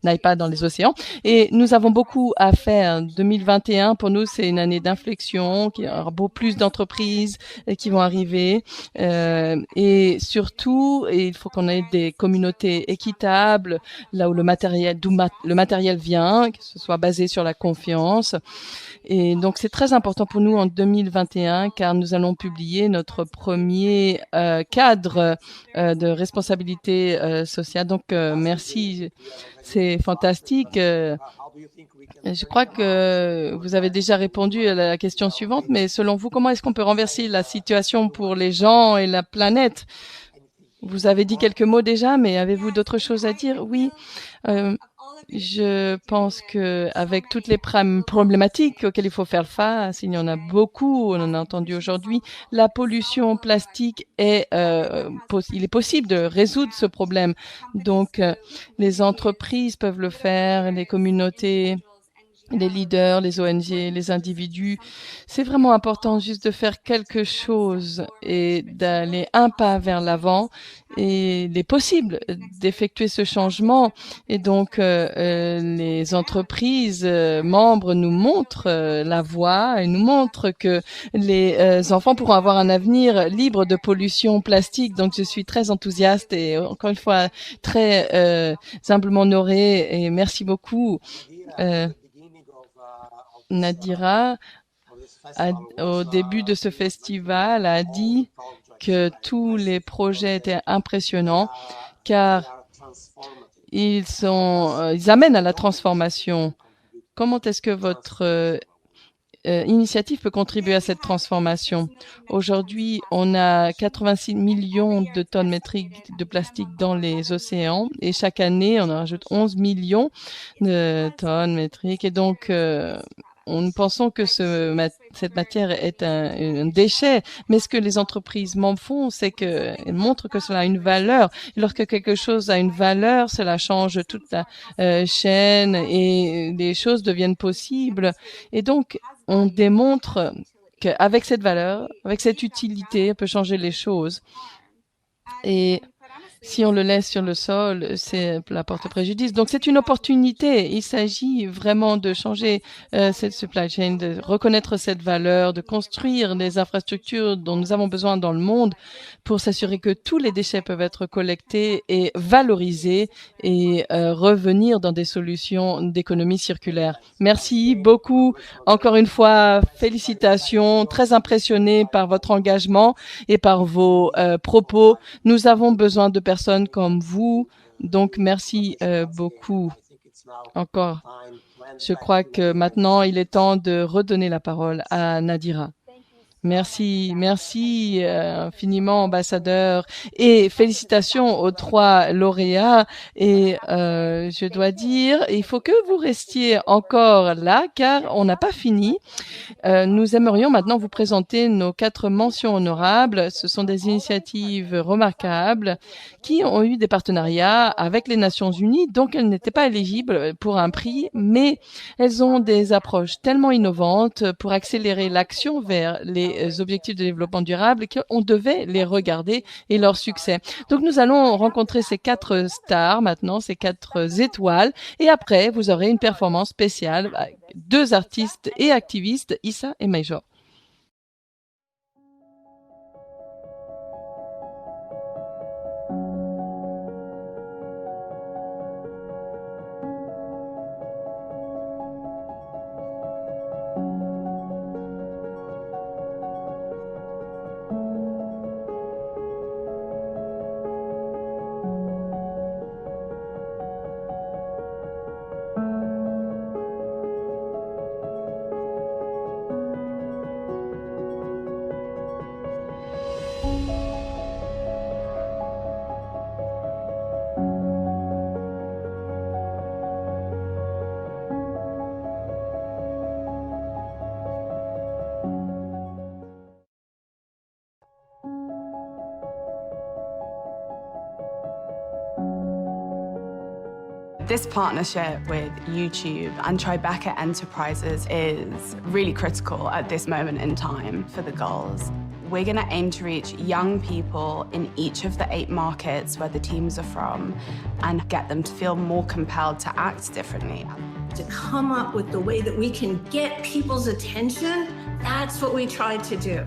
n'aille pas dans les océans. Et nous avons beaucoup à faire. 2021, pour nous, c'est une année d'inflexion. Il y aura beaucoup plus d'entreprises qui vont arriver et surtout, il faut qu'on ait des communautés équitables, là où le matériel vient, que ce soit basé sur la confiance. Et donc, c'est très important pour nous en 2021, car nous allons publier notre premier cadre de responsabilité sociale. Donc, merci, c'est fantastique. Je crois que vous avez déjà répondu à la question suivante, mais selon vous, comment est-ce qu'on peut renverser la situation pour les gens et la planète? Vous avez dit quelques mots déjà, mais avez-vous d'autres choses à dire? Oui, je pense que avec toutes les problématiques auxquelles il faut faire face, il y en a beaucoup, on en a entendu aujourd'hui, la pollution plastique il est possible de résoudre ce problème. Donc, les entreprises peuvent le faire, les communautés, les leaders, les ONG, les individus. C'est vraiment important juste de faire quelque chose et d'aller un pas vers l'avant. Et il est possible d'effectuer ce changement. Et donc, les entreprises membres nous montrent la voie et nous montrent que les enfants pourront avoir un avenir libre de pollution plastique. Donc, je suis très enthousiaste et encore une fois très humblement honorée et merci beaucoup. Nadira, au début de ce festival, a dit que tous les projets étaient impressionnants car ils amènent à la transformation. Comment est-ce que votre initiative peut contribuer à cette transformation? Aujourd'hui, on a 86 millions de tonnes métriques de plastique dans les océans et chaque année, on en rajoute 11 millions de tonnes métriques et donc nous pensons que cette matière est un déchet, mais ce que les entreprises membres font, c'est qu'elles montrent que cela a une valeur. Et lorsque quelque chose a une valeur, cela change toute la chaîne et les choses deviennent possibles. Et donc, on démontre qu'avec cette valeur, avec cette utilité, on peut changer les choses. Et si on le laisse sur le sol, c'est la porte préjudice. Donc, c'est une opportunité. Il s'agit vraiment de changer cette supply chain, de reconnaître cette valeur, de construire les infrastructures dont nous avons besoin dans le monde pour s'assurer que tous les déchets peuvent être collectés et valorisés et revenir dans des solutions d'économie circulaire. Merci beaucoup. Encore une fois, félicitations. Très impressionnée par votre engagement et par vos propos. Nous avons besoin de personnes comme vous. Donc, merci beaucoup. encore. Je crois que maintenant, il est temps de redonner la parole à Nadira. Merci, merci infiniment, ambassadeur, et félicitations aux 3 lauréats. Et je dois dire, il faut que vous restiez encore là, car on n'a pas fini. Nous aimerions maintenant vous présenter nos 4 mentions honorables. Ce sont des initiatives remarquables qui ont eu des partenariats avec les Nations Unies, donc elles n'étaient pas éligibles pour un prix, mais elles ont des approches tellement innovantes pour accélérer l'action vers les objectifs de développement durable qu'on devait les regarder et leur succès. Donc nous allons rencontrer ces 4 stars maintenant, ces 4 étoiles, et après vous aurez une performance spéciale avec 2 artistes et activistes, Issa et Major. This partnership with YouTube and Tribeca Enterprises is really critical at this moment in time for the goals. We're going to aim to reach young people in each of the 8 markets where the teams are from and get them to feel more compelled to act differently. To come up with the way that we can get people's attention, that's what we tried to do.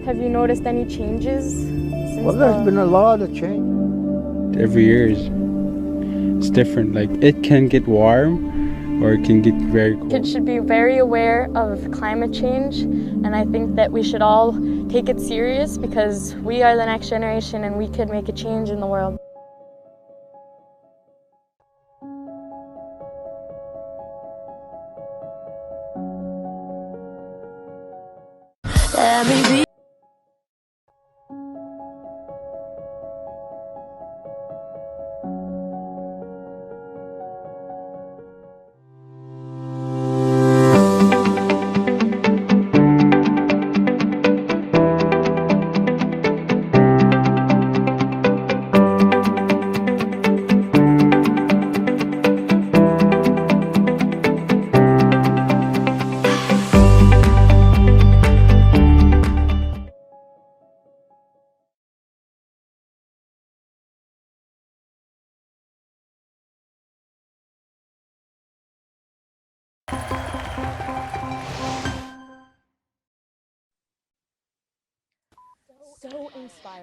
Have you noticed any changes since Well, there's been a lot of change. Every year it's different. Like it can get warm or it can get very cold. Kids should be very aware of climate change, and I think that we should all take it serious because we are the next generation and we could make a change in the world.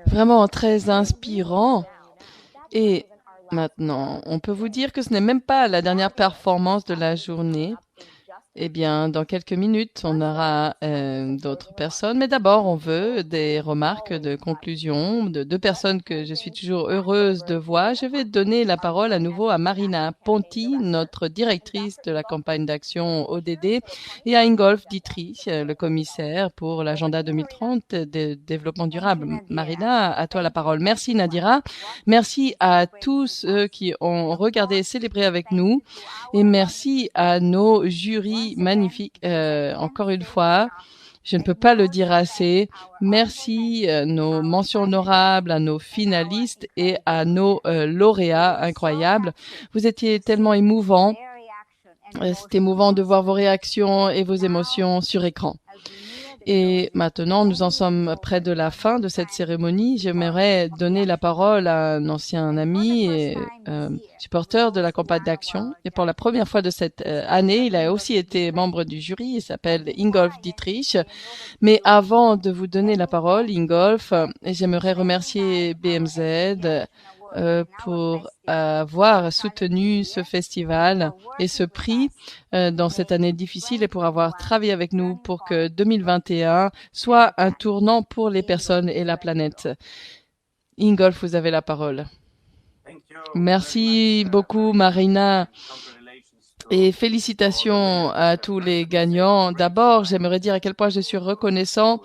Vraiment très inspirant. Et maintenant, on peut vous dire que ce n'est même pas la dernière performance de la journée. Eh bien, dans quelques minutes, on aura d'autres personnes. Mais d'abord, on veut des remarques de conclusion de 2 personnes que je suis toujours heureuse de voir. Je vais donner la parole à nouveau à Marina Ponti, notre directrice de la campagne d'action ODD, et à Ingolf Dietrich, le commissaire pour l'agenda 2030 de développement durable. Marina, à toi la parole. Merci Nadira. Merci à tous ceux qui ont regardé et célébré avec nous. Et merci à nos jurys magnifique. Encore une fois, je ne peux pas le dire assez. Merci nos mentions honorables, à nos finalistes et à nos lauréats incroyables. Vous étiez tellement émouvants. C'est émouvant de voir vos réactions et vos émotions sur écran. Et maintenant, nous en sommes près de la fin de cette cérémonie. J'aimerais donner la parole à un ancien ami et supporter de la campagne d'action. Et pour la première fois de cette année, il a aussi été membre du jury. Il s'appelle Ingolf Dietrich. Mais avant de vous donner la parole, Ingolf, j'aimerais remercier BMZ pour avoir soutenu ce festival et ce prix dans cette année difficile et pour avoir travaillé avec nous pour que 2021 soit un tournant pour les personnes et la planète. Ingolf, vous avez la parole. Merci beaucoup, Marina. Et félicitations à tous les gagnants. D'abord, j'aimerais dire à quel point je suis reconnaissant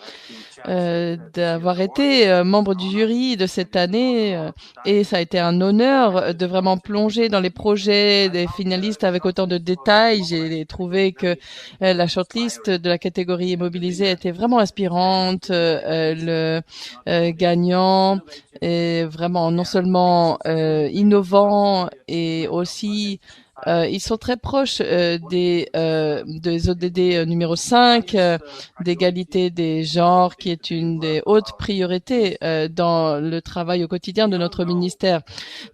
d'avoir été membre du jury de cette année et ça a été un honneur de vraiment plonger dans les projets des finalistes avec autant de détails. J'ai trouvé que la shortlist de la catégorie immobilisée était vraiment inspirante. Le gagnant est vraiment non seulement innovant et aussi ils sont très proches des ODD numéro 5, d'égalité des genres, qui est une des hautes priorités dans le travail au quotidien de notre ministère.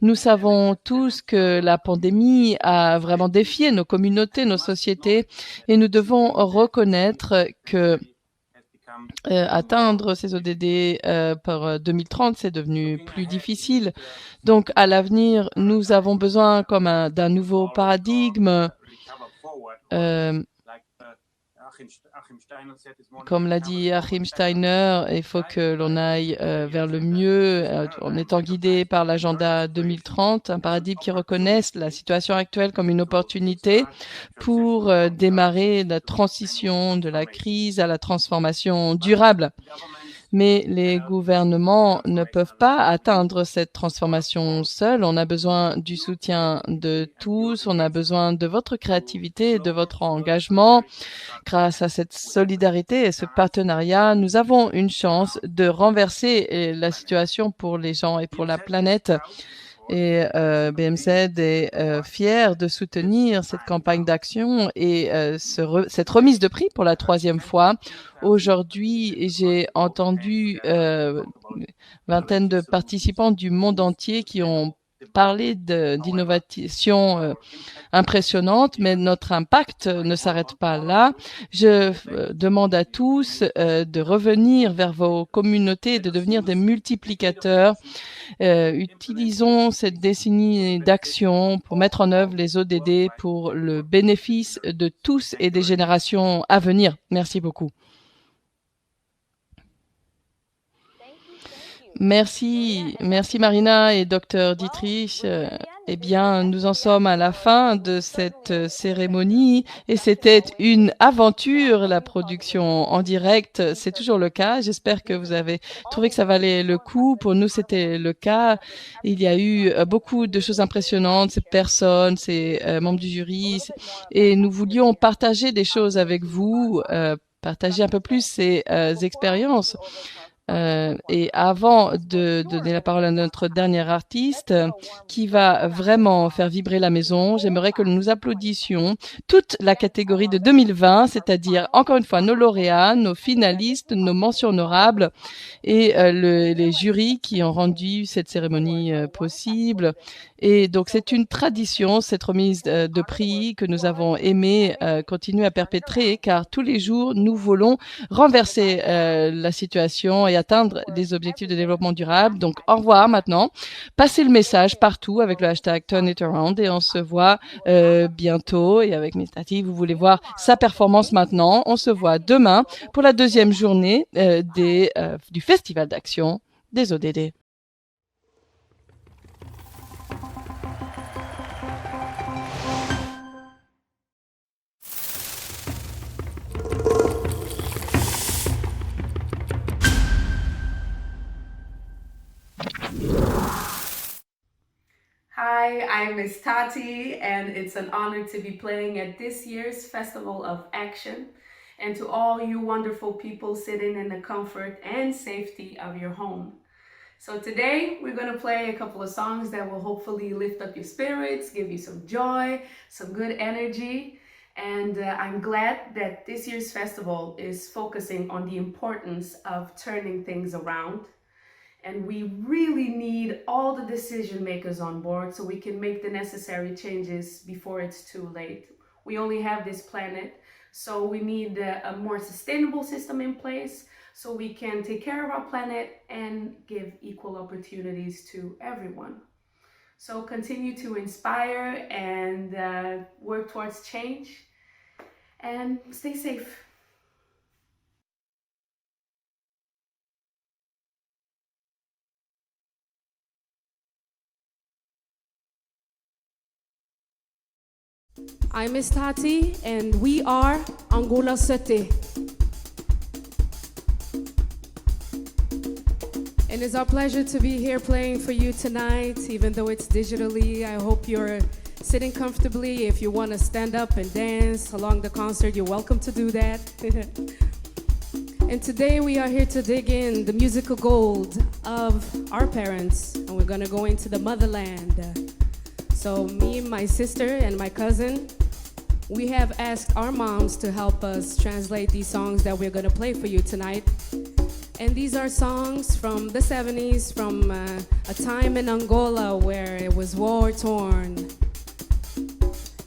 Nous savons tous que la pandémie a vraiment défié nos communautés, nos sociétés, et nous devons reconnaître que atteindre ces ODD par 2030, c'est devenu plus difficile. Donc, à l'avenir, nous avons besoin d'un nouveau paradigme. Comme l'a dit Achim Steiner, il faut que l'on aille vers le mieux en étant guidé par l'agenda 2030, un paradigme qui reconnaisse la situation actuelle comme une opportunité pour démarrer la transition de la crise à la transformation durable. Mais les gouvernements ne peuvent pas atteindre cette transformation seuls. On a besoin du soutien de tous. On a besoin de votre créativité et de votre engagement. Grâce à cette solidarité et ce partenariat, nous avons une chance de renverser la situation pour les gens et pour la planète. Et BMZ est fier de soutenir cette campagne d'action et cette remise de prix pour la 3e fois. Aujourd'hui, j'ai entendu une vingtaine de participants du monde entier qui ont parlé d'innovation impressionnante, mais notre impact ne s'arrête pas là. Je demande à tous de revenir vers vos communautés et de devenir des multiplicateurs. Utilisons cette décennie d'action pour mettre en œuvre les ODD pour le bénéfice de tous et des générations à venir. Merci beaucoup. Merci Marina et Dr Dietrich. Eh bien, nous en sommes à la fin de cette cérémonie et c'était une aventure, la production en direct. C'est toujours le cas. J'espère que vous avez trouvé que ça valait le coup. Pour nous, c'était le cas. Il y a eu beaucoup de choses impressionnantes, ces personnes, ces membres du jury, et nous voulions partager des choses avec vous, partager un peu plus ces expériences. Et avant de donner la parole à notre dernier artiste qui va vraiment faire vibrer la maison, j'aimerais que nous applaudissions toute la catégorie de 2020, c'est-à-dire encore une fois nos lauréats, nos finalistes, nos mentions honorables et les jurys qui ont rendu cette cérémonie possible. Et donc c'est une tradition, cette remise de prix que nous avons aimé continuer à perpétrer, car tous les jours nous voulons renverser la situation et atteindre des objectifs de développement durable. Donc au revoir maintenant, passez le message partout avec le hashtag Turn It Around et on se voit bientôt. Et avec Miss Tati, vous voulez voir sa performance maintenant, on se voit demain pour la 2e journée du Festival d'action des ODD. Hi, I'm Miss Tati, and it's an honor to be playing at this year's Festival of Action. And to all you wonderful people sitting in the comfort and safety of your home. So today we're going to play a couple of songs that will hopefully lift up your spirits, give you some joy, some good energy. And I'm glad that this year's festival is focusing on the importance of turning things around. And we really need all the decision makers on board so we can make the necessary changes before it's too late. We only have this planet, so we need a more sustainable system in place so we can take care of our planet and give equal opportunities to everyone. So continue to inspire and work towards change, and stay safe. I'm Miss Tati, and we are Angola Sete. And it's our pleasure to be here playing for you tonight, even though it's digitally. I hope you're sitting comfortably. If you want to stand up and dance along the concert, you're welcome to do that. And today we are here to dig in the musical gold of our parents, and we're going to go into the motherland. So me, my sister, and my cousin, we have asked our moms to help us translate these songs that we're going to play for you tonight. And these are songs from the 70s, from a time in Angola where it was war-torn.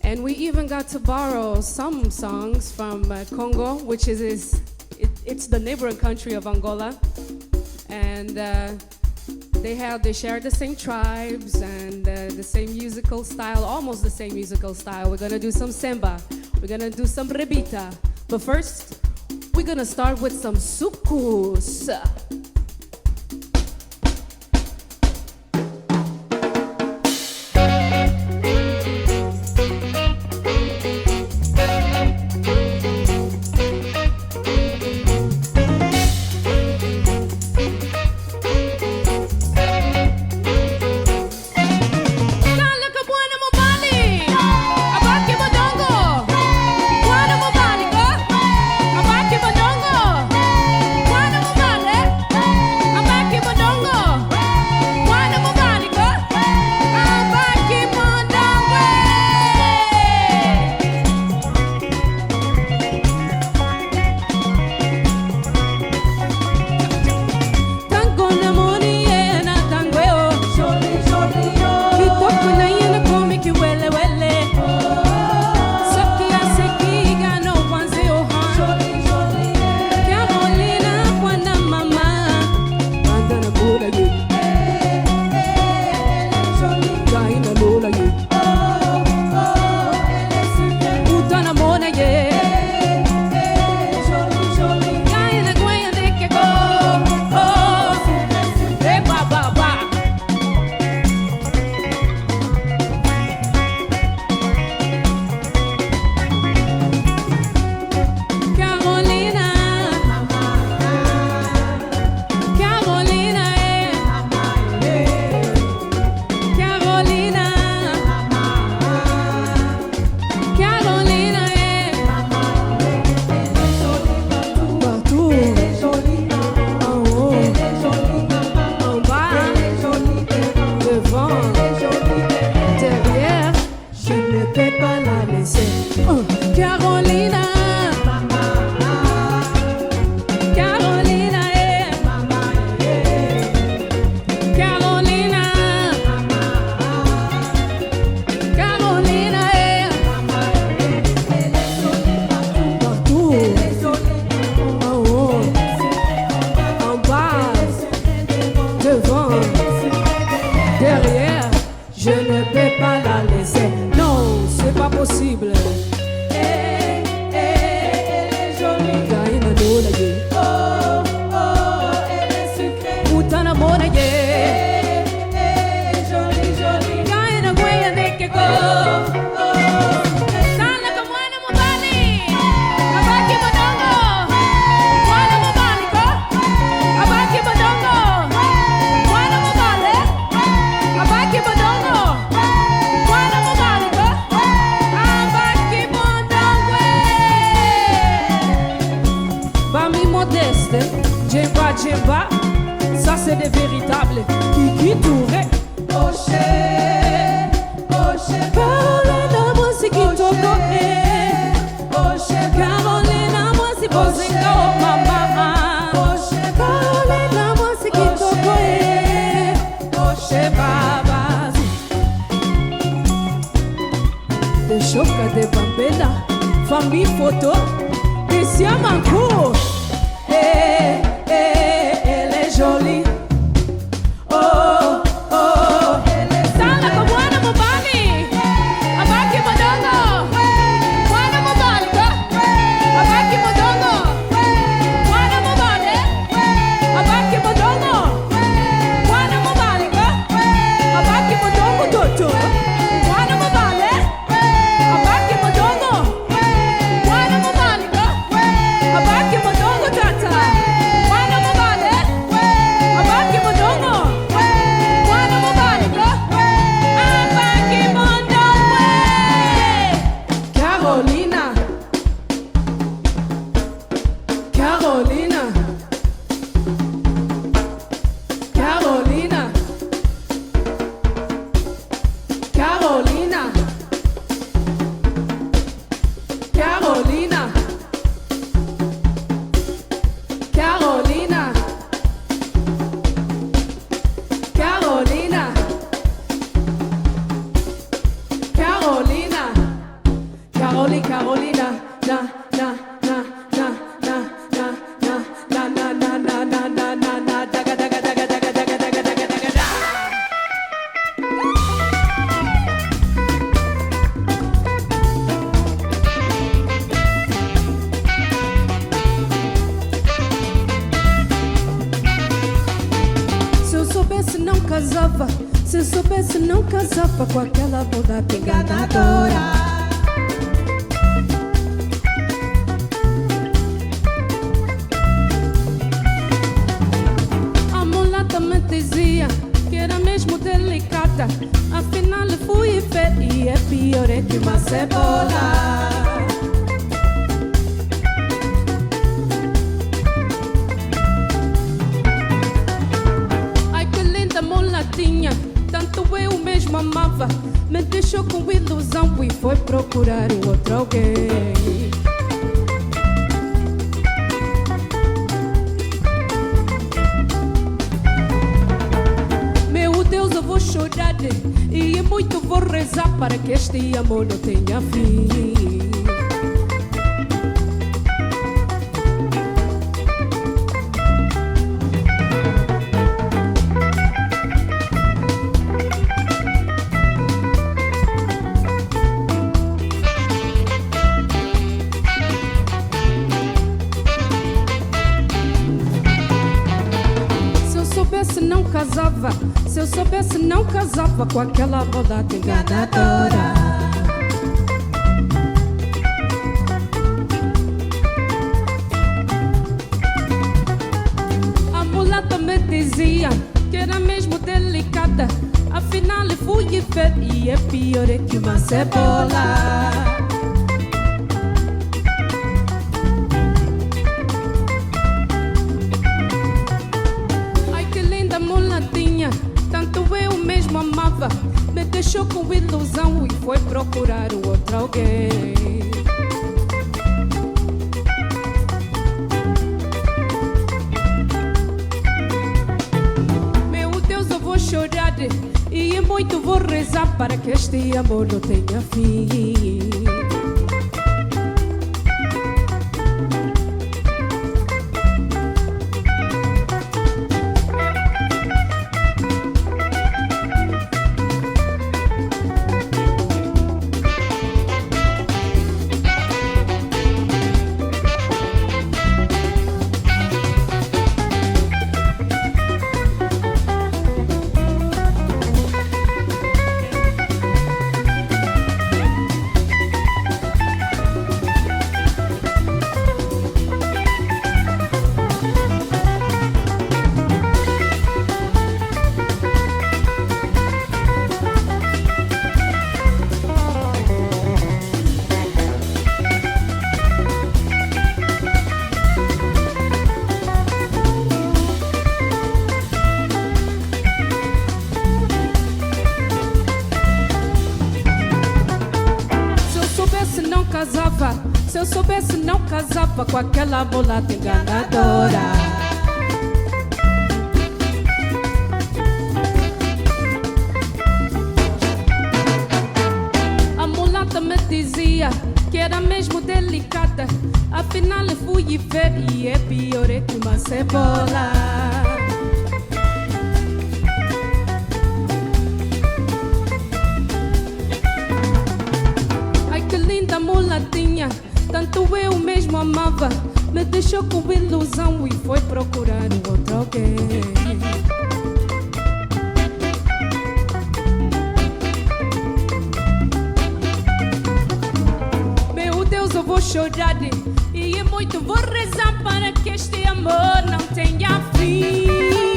And we even got to borrow some songs from Congo, which is it's the neighboring country of Angola. And they share the same tribes and the same musical style, almost the same musical style. We're gonna do some samba, we're gonna do some rebita. But first, we're gonna start with some sukus. Ça c'est des véritables qui tournaient. Carolina, moi c'est qui toco. Carolina, moi c'est Bozinga, oh mama. Carolina, moi c'est qui toco. Baba. De choca de bambela, famille photo, de siamancourt. Elle est jolie. Oh, oh, elle est jolie. soubesse não casava com aquela bondade enganadora. A mulata me dizia que era mesmo delicada, afinal fui ver e é pior é que uma cebola. Tanto eu mesmo amava, me deixou com ilusão e foi procurar um outro alguém. Meu Deus, eu vou chorar e muito vou rezar para que este amor não tenha fim. Se eu soubesse não casava com aquela bondade enganadora. A mulata me dizia que era mesmo delicada, afinal fui ver e é pior é que uma cebola. Me deixou com ilusão e foi procurar um outro alguém. Meu Deus, eu vou chorar e muito vou rezar para que este amor não tenha fim. Se eu soubesse não casava com aquela mulata enganadora. A mulata me dizia que era mesmo delicada, afinal fui ver e é pior é que uma cebola. Mulatinha, tanto eu mesmo amava, me deixou com ilusão e foi procurar um outro alguém. Meu Deus, eu vou chorar e muito vou rezar para que este amor não tenha fim.